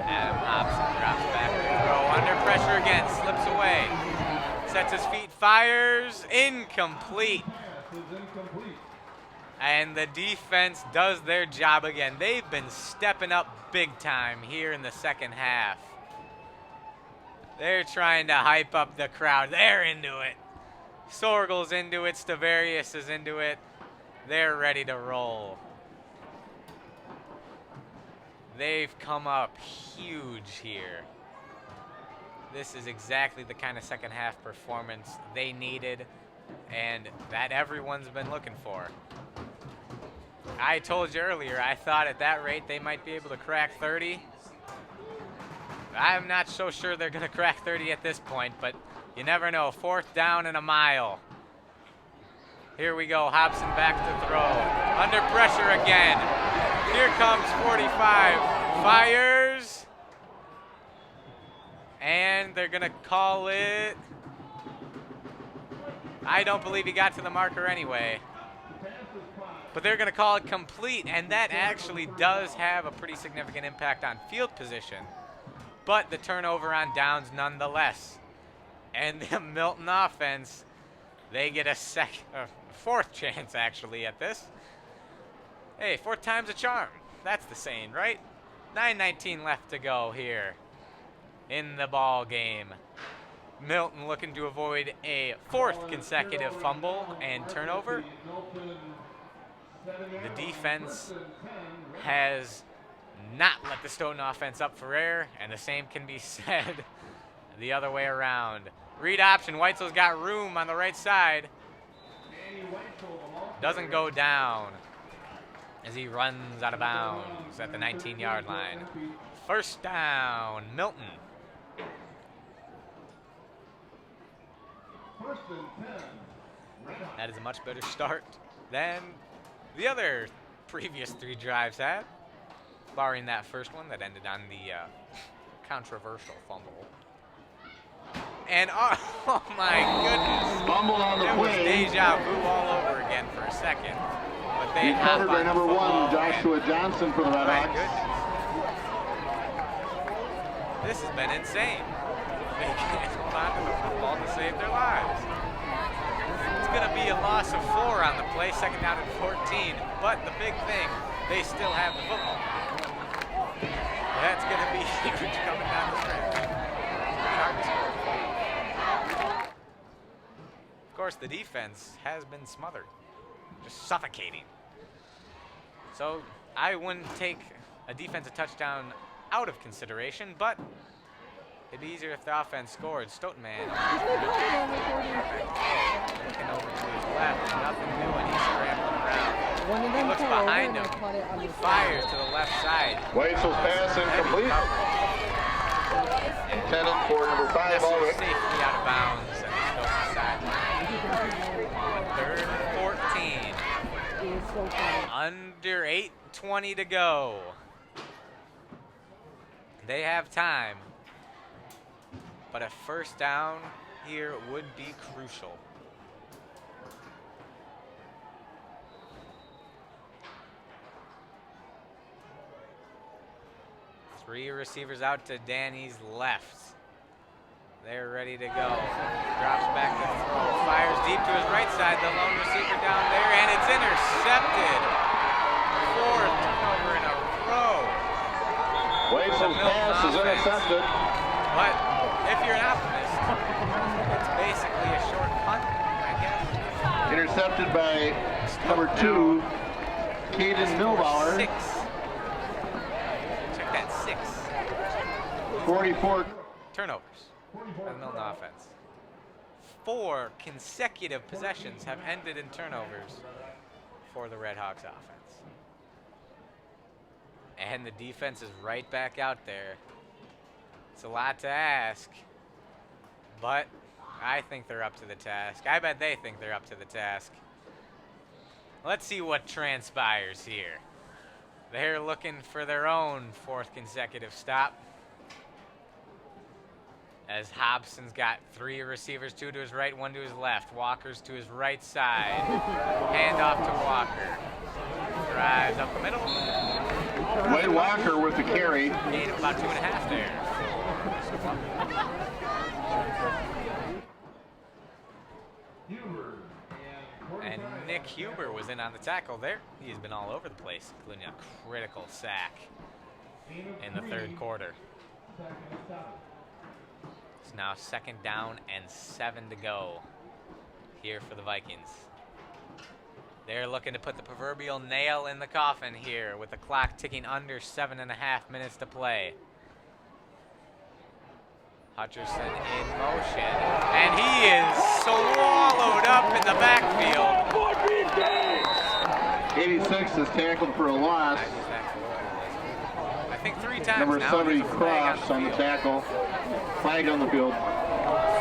Adam Hobson drops back to throw. Under pressure again, slips away. Sets his feet, fires, incomplete. And the defense does their job again. They've been stepping up big time here in the second half. They're trying to hype up the crowd. They're into it. Sorgel's into it. Stavarius is into it. They're ready to roll. They've come up huge here. This is exactly the kind of second half performance they needed and that everyone's been looking for. I told you earlier, I thought at that rate they might be able to crack 30. I'm not so sure they're going to crack 30 at this point, but you never know. 4th down and a mile. Here we go. Hobson back to throw. Under pressure again. Here comes 45. Fires. And they're going to call it. I don't believe he got to the marker anyway. But they're going to call it complete, and that actually does have a pretty significant impact on field position. But the turnover on downs nonetheless. And the Milton offense, they get a 4th chance actually at this. Hey, 4th time's a charm. That's the saying, right? 9:19 left to go here in the ball game. Milton looking to avoid a 4th consecutive fumble and turnover. The defense has not let the Stoughton offense up for air, and the same can be said the other way around. Read option. Weitzel's got room on the right side. Doesn't go down as he runs out of bounds at the 19-yard line. First down, Milton. That is a much better start than the other previous 3 drives had, barring that first one that ended on the controversial fumble. And oh my goodness, Fumble on the it was play. deja vu all over again for a second. But they hop Recovered by on the number 1, football. Joshua Johnson for the Red My Hawks. goodness. This has been insane. They can't hold on to the football to save their lives. It's going to be a loss of 4 on the play, second down and 14. But the big thing, they still have the football. That's going to be huge coming down the stretch. It's pretty hard to score. Of course, the defense has been smothered, just suffocating. So I wouldn't take a defensive touchdown out of consideration, but it'd be easier if the offense scored. Stoughton man looking over to his left, nothing doing. He's scrambling around. He looks behind him. He fires to the left side. Weitzel's pass incomplete. Intended for number 5 This is already. safely out of bounds at the Stoughton sideline. 3rd and 14. Under 8:20 to go. They have time, but a first down here would be crucial. Three receivers out to Danny's left. They're ready to go. Drops back to throw. Fires deep to his right side. The lone receiver down there, and it's intercepted. 4th turnover in a row. Weitzel's pass is intercepted. But if you're an optimist, it's basically a short punt, I guess. Intercepted by number 2, Caden Milbauer. 6. Check that, 6. 44. Turnovers by the Milton offense. 4 consecutive possessions have ended in turnovers for the Red Hawks offense. And the defense is right back out there. It's a lot to ask, but I think they're up to the task. I bet they think they're up to the task. Let's see what transpires here. They're looking for their own 4th consecutive stop, as Hobson's got 3 receivers, 2 to his right, 1 to his left. Walker's to his right side. Hand off to Walker. Drives up the middle. Wade Walker with the carry. Gain of about 2.5 there. And Nick Huber was in on the tackle there. He's been all over the place, including a critical sack in the 3rd quarter. It's now 2nd down and 7 to go here for the Vikings. They're looking to put the proverbial nail in the coffin here with the clock ticking under 7.5 minutes to play. Hutcherson in motion, and he is swallowed up in the backfield. 86 is tackled for a loss. I think 3 times Number now. 70 There's a flag Cross on the field. tackle. Flag on the field.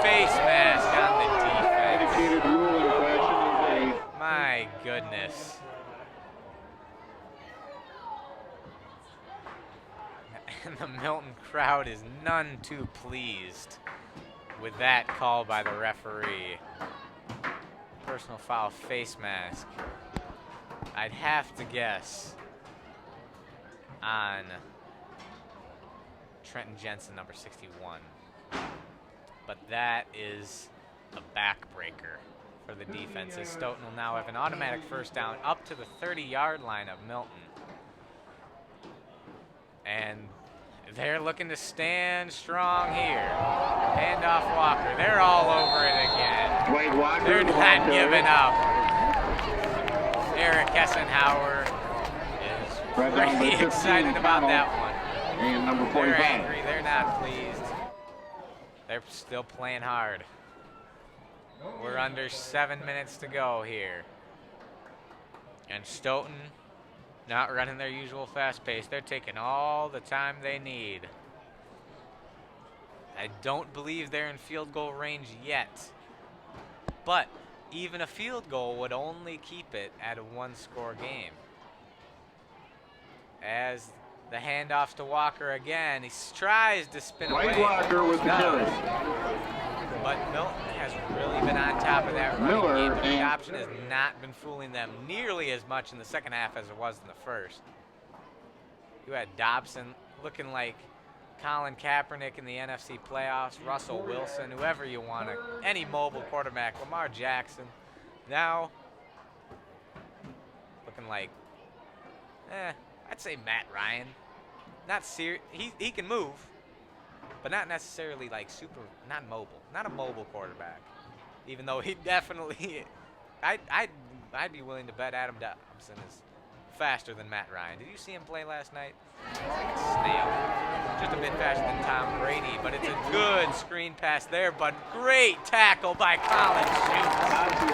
Face mask on the defense. Indicated rule infraction is My goodness. And the Milton crowd is none too pleased with that call by the referee. Personal foul, face mask. I'd have to guess on Trenton Jensen, number 61. But that is a backbreaker for the defense, as Stoughton will now have an automatic first down up to the 30-yard line of Milton. And they're looking to stand strong here. Hand off Walker. They're all over it again. Wade Walker. They're not giving up. Eric Hessenhauer is pretty excited about that one. And number They're 45. angry. They're not pleased. They're still playing hard. We're under 7 minutes to go here. And Stoughton not running their usual fast pace. They're taking all the time they need. I don't believe they're in field goal range yet. But even a field goal would only keep it at a one-score game. As the handoffs to Walker again. He tries to spin away. Wade Walker with the carry. But Milton has really been on top of that running Miller game. The and option has not been fooling them nearly as much in the second half as it was in the first. You had Dobson looking like Colin Kaepernick in the NFC playoffs, Russell Wilson, whoever you want to, any mobile quarterback, Lamar Jackson. Now, looking like, I'd say Matt Ryan. Not serious. He can move, but not necessarily like not mobile. Not a mobile quarterback. Even though he definitely, I'd be willing to bet Adam Dobson is faster than Matt Ryan. Did you see him play last night? He's like a snail. Just a bit faster than Tom Brady, but it's a good screen pass there, but great tackle by Colin Schutz.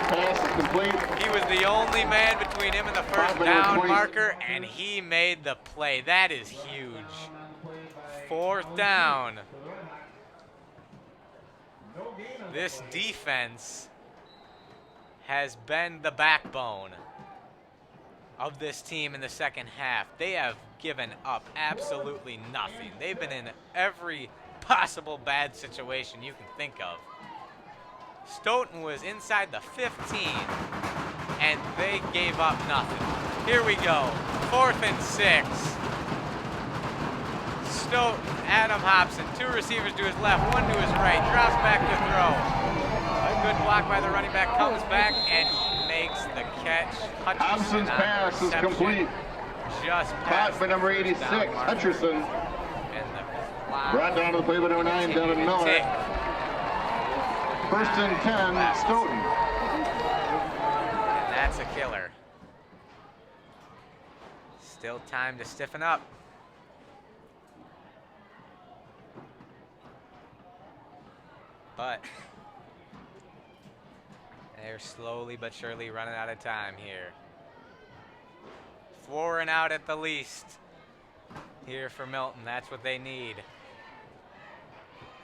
Pass is complete. He was the only man between him and the first down marker, and he made the play. That is huge. 4th down. This defense has been the backbone of this team in the second half. They have given up absolutely nothing. They've been in every possible bad situation you can think of. Stoughton was inside the 15, and they gave up nothing. Here we go, 4th and 6. Stoughton, Adam Hobson, 2 receivers to his left, 1 to his right, drops back to throw. A good block by the running back, comes back, and he makes the catch. Hobson's pass is complete. Just Caught by number 86, Hutcherson. And the Brought down to the play by number 9, Devin Miller. 1st and 10, Stoughton. And that's a killer. Still time to stiffen up. But they're slowly but surely running out of time here. 4 and out at the least here for Milton. That's what they need.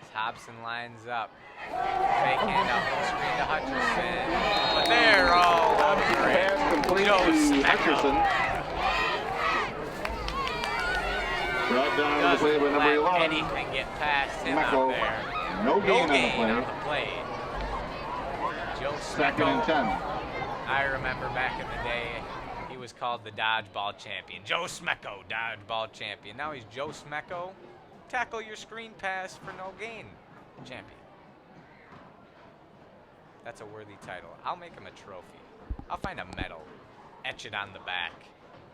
As Hobson lines up. Fake handoff, full screen to Hutcherson. But they're all over it. Pass complete Joe to Smecco Hutcherson. Brought down to the play by doesn't number let 11. anything get past him Smecco. out there. No gain on on the play. Joe 2nd and Smecco. 10. I remember back in the day, he was called the dodgeball champion. Joe Smecco, dodgeball champion. Now he's Joe Smecco, tackle your screen pass for no gain champion. That's a worthy title. I'll make him a trophy. I'll find a medal, etch it on the back,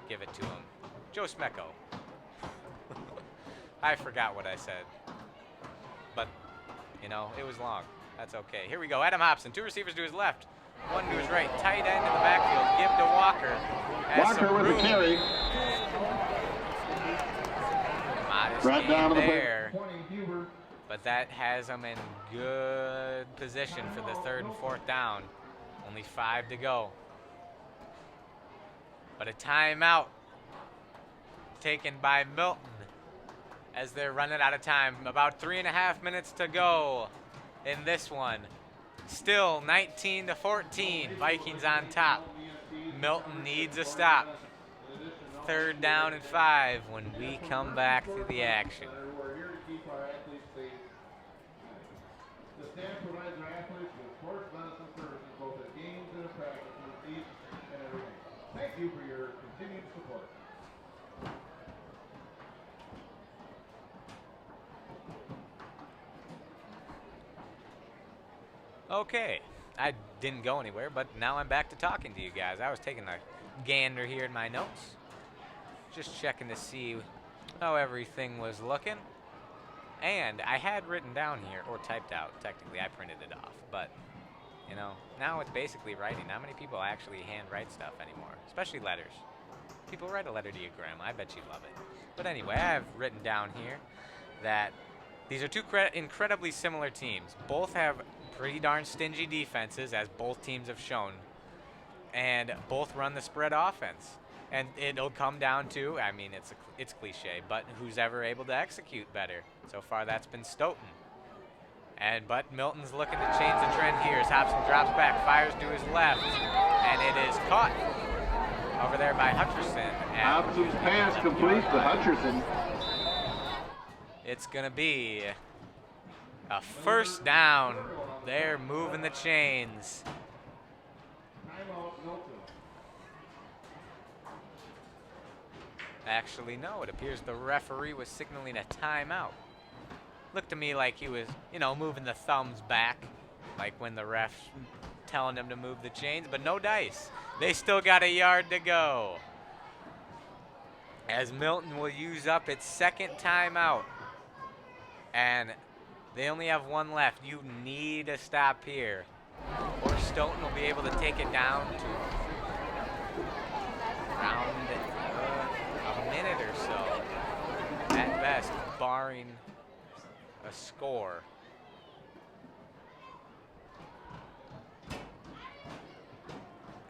give it to him. Joe Smecco. I forgot what I said. But, you know, it was long. That's okay. Here we go. Adam Hobson, 2 receivers to his left, 1 to his right. Tight end in the backfield. Give to Walker. Walker with the carry. Modest Brought down to the there. But that has them in good position for the 3rd and 4th down. Only 5 to go. But a timeout taken by Milton as they're running out of time. About 3.5 minutes to go in this one. Still 19-14. Vikings on top. Milton needs a stop. 3rd down and 5 when we come back to the action. The stand provides our athletes with sports medicine services both at games and at practices, each and every day. Thank you for your continued support. Okay, I didn't go anywhere, but now I'm back to talking to you guys. I was taking a gander here in my notes, just checking to see how everything was looking. And I had written down here, or typed out, technically I printed it off, but you know, now it's basically writing. Not many people actually hand write stuff anymore, especially letters. People write a letter to your grandma, I bet you'd love it. But anyway, I have written down here that these are two incredibly similar teams. Both have pretty darn stingy defenses, as both teams have shown, and both run the spread offense. And it'll come down to, I mean, it's cliche, but who's ever able to execute better. So far, that's been Stoughton. But Milton's looking to change the trend here as Hobson drops back, fires to his left, and it is caught over there by Hutcherson. Hobson's pass complete to Hutcherson. It's going to be a first down. They're moving the chains. Actually, no, it appears the referee was signaling a timeout. Looked to me like he was, you know, moving the thumbs back, like when the ref's telling him to move the chains, but no dice. They still got a yard to go, as Milton will use up its second timeout. And they only have one left. You need a stop here, or Stoughton will be able to take it down to around a minute or so, at best, barring a score.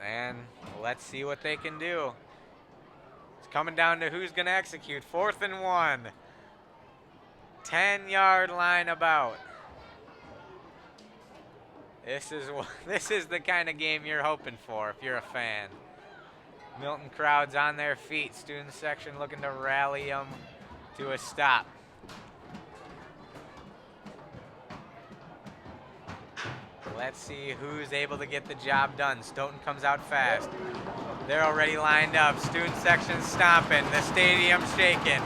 And let's see what they can do. It's coming down to who's going to execute. 4th and 1. 10-yard line about. This is the kind of game you're hoping for if you're a fan. Milton crowd's on their feet. Student section looking to rally them to a stop. Let's see who's able to get the job done. Stoughton comes out fast. They're already lined up. Student section stomping. The stadium's shaking.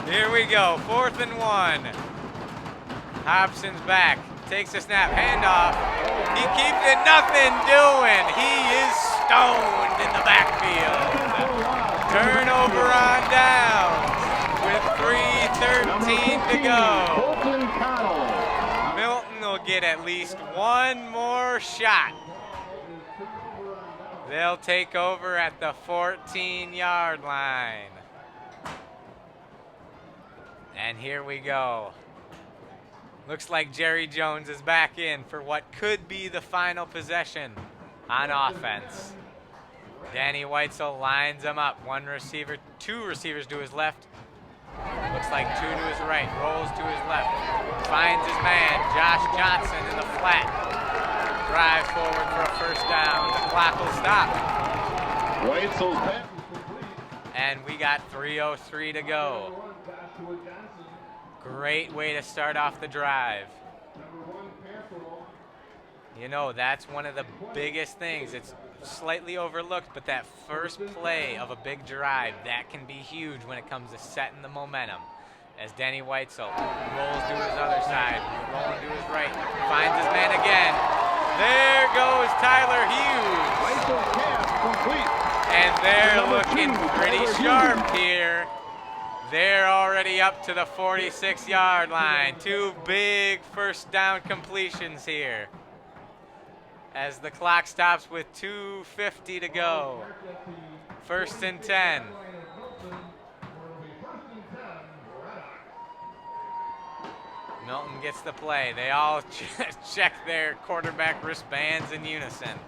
Here we go. 4th and 1. Hobson's back. Takes a snap. Handoff. He keeps it. Nothing doing. He is stoned in the backfield. Turnover on down with 3:13 to go. Milton will get at least one more shot. They'll take over at the 14-yard line. And here we go. Looks like Jerry Jones is back in for what could be the final possession on offense. Danny Weitzel lines them up. One receiver, two receivers to his left. Looks like two to his right. Rolls to his left. Finds his man, Josh Johnson, in the flat. Drive forward for a first down. The clock will stop. Weitzel's pass. And we got 3:03 to go. Great way to start off the drive. You know, that's one of the biggest things. It's slightly overlooked, but that first play of a big drive, that can be huge when it comes to setting the momentum. As Danny Weitzel rolls to his other side, rolling to his right, finds his man again. There goes Tyler Hughes. Weitzel's pass complete. And they're looking pretty sharp here. They're already up to the 46-yard line. Two big first down completions here, as the clock stops with 2:50 to go. 1st and 10. Milton gets the play. They all check their quarterback wristbands in unison.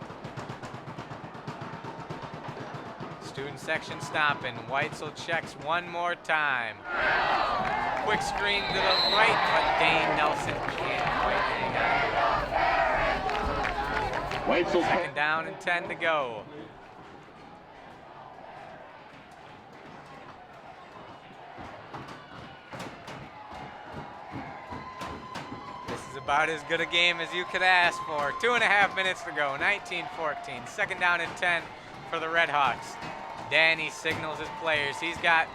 Student section stopping. Weitzel checks one more time. Quick screen to the right, but Dane Nelson can't quite hang on. Weitzel's Second down and 10 to go. This is about as good a game as you could ask for. 2.5 minutes to go, 19-14. Second down and 10 for the Red Hawks. Danny signals his players. He's got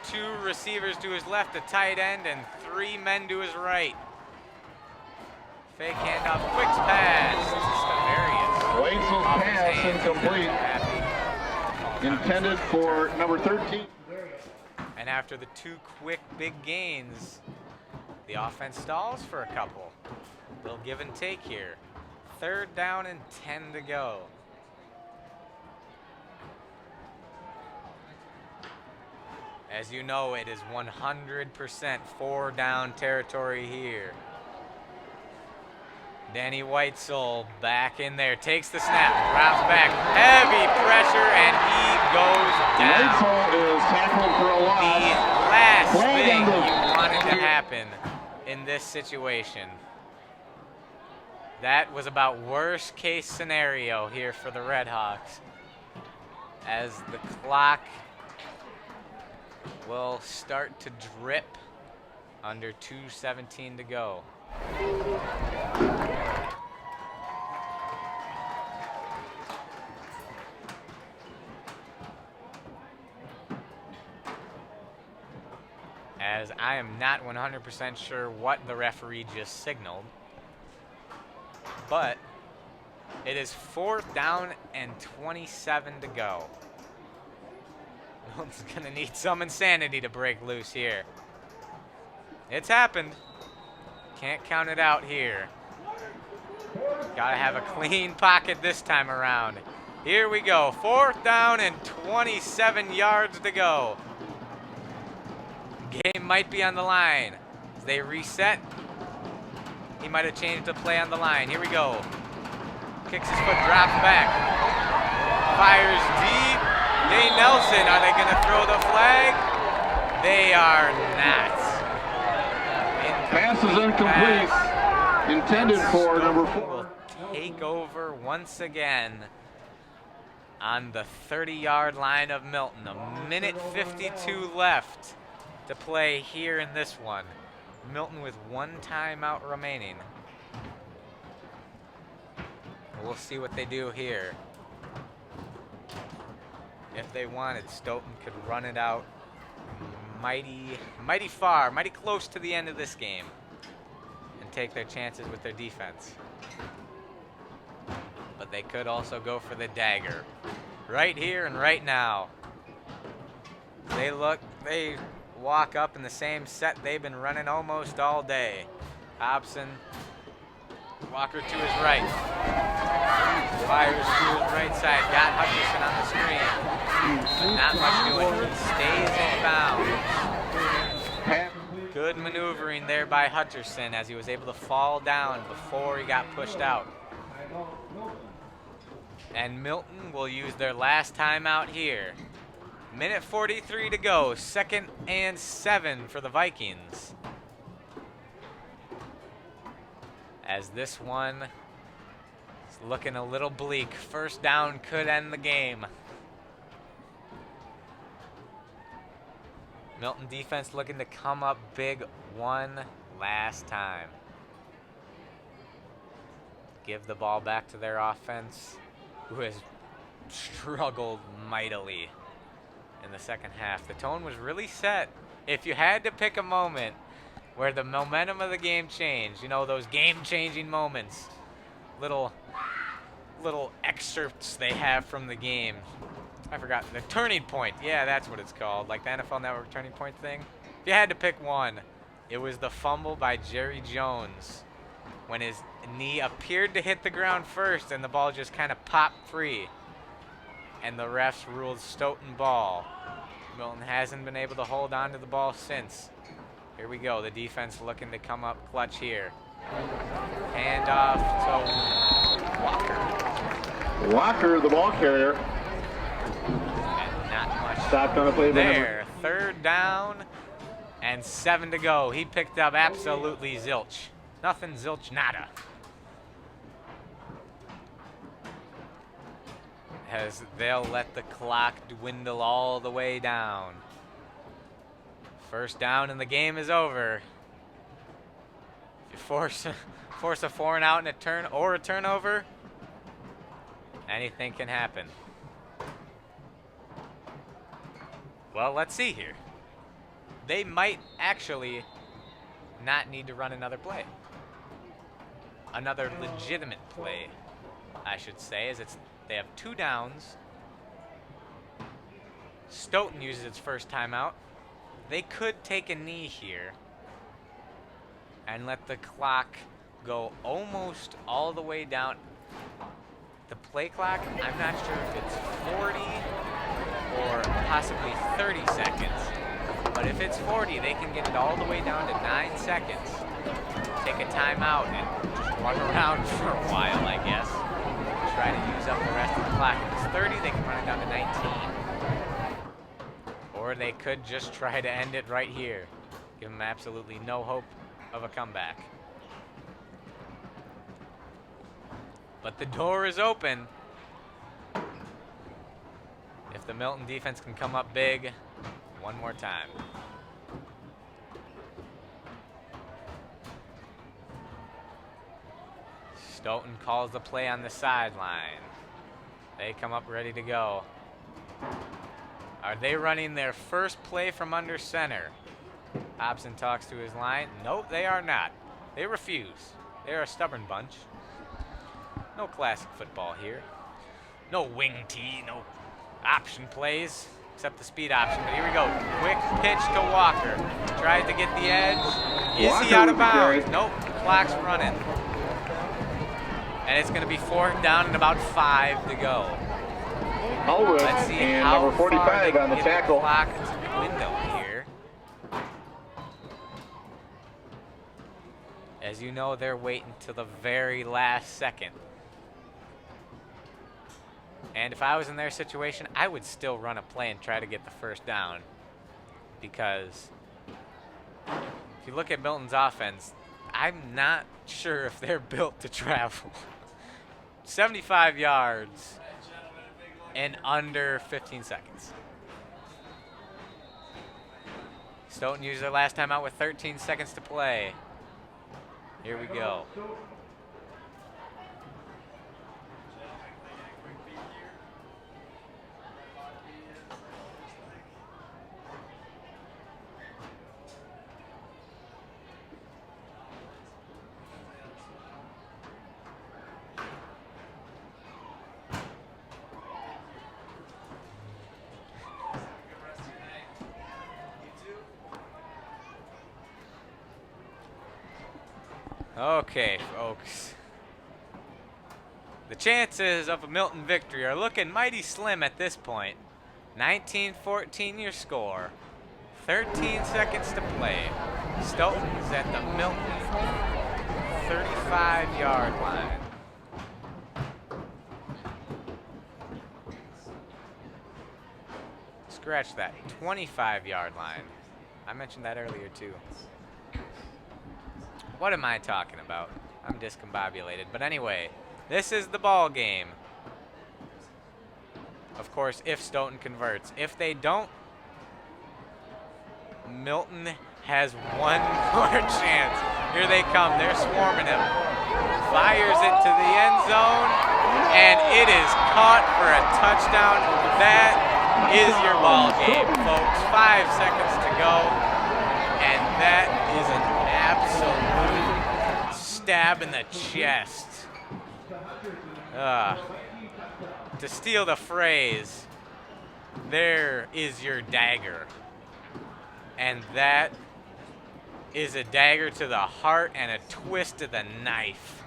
two receivers to his left, a tight end, and three men to his right. Fake handoff, quick pass. Weitzel's pass incomplete. Intended for number 13. And And after the 2 quick big gains, the offense stalls for a couple. Little give and take here. 3rd down and 10 to go. As you know, it is 100% 4-down territory here. Danny Weitzel back in there, takes the snap, drops back, heavy pressure, and he goes down. Weitzel is tackled for a loss. The last thing you wanted to happen in this situation. That was about worst case scenario here for the Red Hawks, as the clock will start to drip under 2:17 to go. As I am not 100% sure what the referee just signaled, but it is 4th down and 27 to go. Milton's gonna need some insanity to break loose here. It's happened. Can't count it out here. Gotta have a clean pocket this time around. Here we go. 4th down and 27 yards to go. Game might be on the line. As they reset, he might have changed the play on the line. Here we go. Kicks his foot, drops back. Fires deep. Dane Nelson, are they going to throw the flag? They are not. Pass is incomplete. Pass. Intended for number 4. Will take over once again on the 30-yard line of Milton. 1:52 left to play here in this one. Milton with 1 timeout remaining. We'll see what they do here. If they wanted, Stoughton could run it out mighty far, mighty close to the end of this game and take their chances with their defense. But they could also go for the dagger right here and right now. They walk up in the same set they've been running almost all day. Hobson, Walker to his right. Fires to his right side. Got Hutcherson on the screen. But not much doing. He stays in bounds. Good maneuvering there by Hutcherson as he was able to fall down before he got pushed out. And Milton will use their last timeout here. 1:43 to go. 2nd and 7 for the Vikings. As this one is looking a little bleak. 1st down could end the game. Milton defense looking to come up big one last time. Give the ball back to their offense, who has struggled mightily in the second half. The tone was really set. If you had to pick a moment where the momentum of the game changed, you know, those game-changing moments, little excerpts they have from the game. I forgot, the turning point. Yeah, that's what it's called, like the NFL Network turning point thing. If you had to pick one, it was the fumble by Jerry Jones when his knee appeared to hit the ground first and the ball just kind of popped free. And the refs ruled Stoughton ball. Milton hasn't been able to hold on to the ball since. Here we go, the defense looking to come up clutch here. Hand off to Walker. Walker, the ball carrier. And not much Stopped on a play there. 3rd down and 7 to go. He picked up absolutely zilch. Nothing, zilch, nada. As they'll let the clock dwindle all the way down. 1st down and the game is over. If you force a 4 and out and a turnover, anything can happen. Well, let's see here. They might actually not need to run another play. Another legitimate play, I should say, as they have 2 downs. Stoughton uses its first timeout. They could take a knee here and let the clock go almost all the way down. The play clock, I'm not sure if it's 40 or possibly 30 seconds. But if it's 40, they can get it all the way down to 9 seconds. Take a timeout and just run around for a while, I guess. Try to use up the rest of the clock. If it's 30, they can run it down to 19. Or they could just try to end it right here. Give them absolutely no hope of a comeback. But the door is open. If the Milton defense can come up big one more time. Stoughton calls the play on the sideline. They come up ready to go. Are they running their first play from under center? Hobson talks to his line. Nope, they are not. They refuse. They're a stubborn bunch. No classic football here. No wing tee, no option plays, except the speed option. But here we go. Quick pitch to Walker. Tries to get the edge. Is he out of bounds? Nope, the clock's running. And it's going to be 4th down and about 5 to go. Allwood Let's see and how number 45 far they on the can get tackle. the clock to the window here. As you know, they're waiting till the very last second. And if I was in their situation, I would still run a play and try to get the 1st down. Because if you look at Milton's offense, I'm not sure if they're built to travel. 75 yards in under 15 seconds. Stoughton used their last time out with 13 seconds to play. Here we go. Okay, folks. The chances of a Milton victory are looking mighty slim at this point. 19-14 your score. 13 seconds to play. Stoughton's at the Milton 35-yard line. Scratch that. 25-yard line. I mentioned that earlier too. What am I talking about? I'm discombobulated. But anyway, this is the ball game. Of course, if Stoughton converts. If they don't, Milton has one more chance. Here they come. They're swarming him. Fires it to the end zone, and it is caught for a touchdown. That is your ball game, folks. 5 seconds to go, and that is an absolute stab in the chest. To steal the phrase, there is your dagger. And that is a dagger to the heart and a twist to the knife.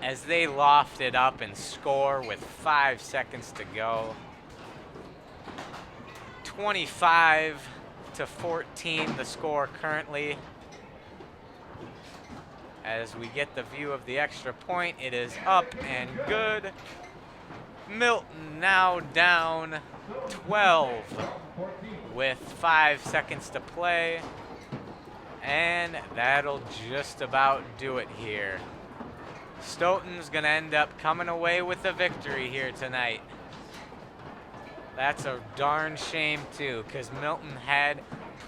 As they loft it up and score with 5 seconds to go. 25-14 the score currently. As we get the view of the extra point, it is up and good. Milton now down 12 with 5 seconds to play. And that'll just about do it here. Stoughton's gonna end up coming away with the victory here tonight. That's a darn shame too, because Milton had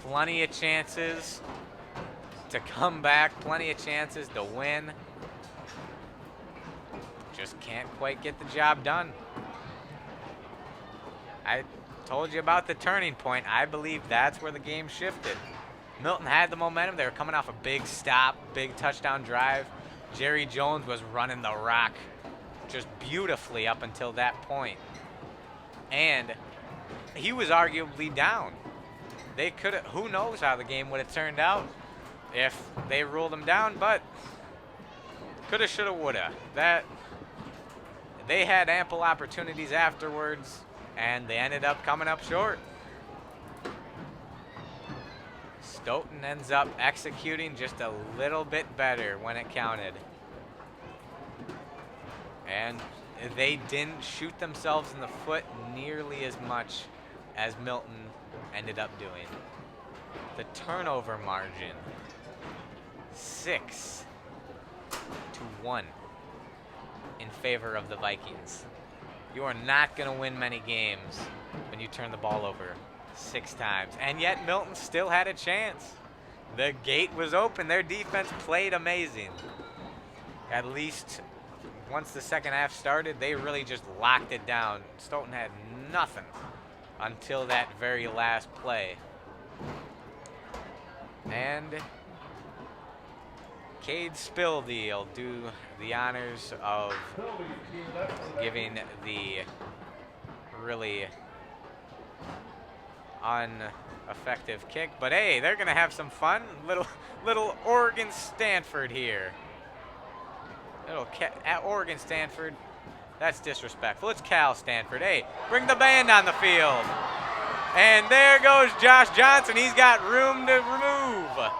plenty of chances to come back, plenty of chances to win. Just can't quite get the job done. I told you about the turning point. I believe that's where the game shifted. Milton had the momentum. They were coming off a big stop, big touchdown drive. Jerry Jones was running the rock just beautifully up until that point. And he was arguably down. they could have, who knows how the game would have turned out if they ruled them down, but coulda, shoulda, woulda. That they had ample opportunities afterwards, and they ended up coming up short. Stoughton ends up executing just a little bit better when it counted. And they didn't shoot themselves in the foot nearly as much as Milton ended up doing. The turnover margin, 6-1 in favor of the Vikings. You are not going to win many games when you turn the ball over 6 times. And yet Milton still had a chance. The gate was open. Their defense played amazing. At least once the second half started, they really just locked it down. Stoughton had nothing until that very last play. And Cade Spildy will do the honors of giving the really ineffective kick. But hey, they're gonna have some fun. Little Oregon Stanford here. At Oregon Stanford. That's disrespectful. It's Cal Stanford. Hey, bring the band on the field. And there goes Josh Johnson. He's got room to remove.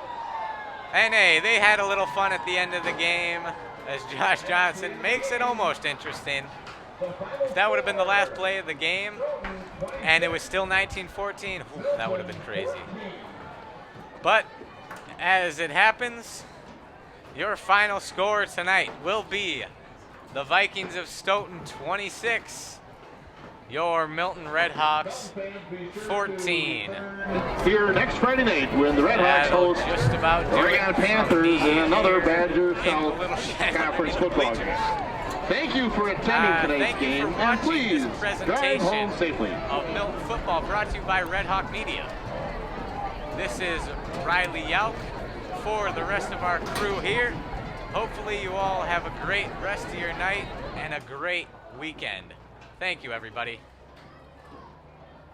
And hey, they had a little fun at the end of the game as Josh Johnson makes it almost interesting. If that would have been the last play of the game and it was still 19-14, that would have been crazy. But as it happens, your final score tonight will be the Vikings of Stoughton 26, your Milton Redhawks 14. Here next Friday night when the Redhawks host just about Oregon Panthers in another Badger South Conference football game. Thank you for attending today's game, and please drive home safely. Of Milton football brought to you by Red Hawk Media. This is Riley Yauk for the rest of our crew here. Hopefully you all have a great rest of your night and a great weekend. Thank you, everybody.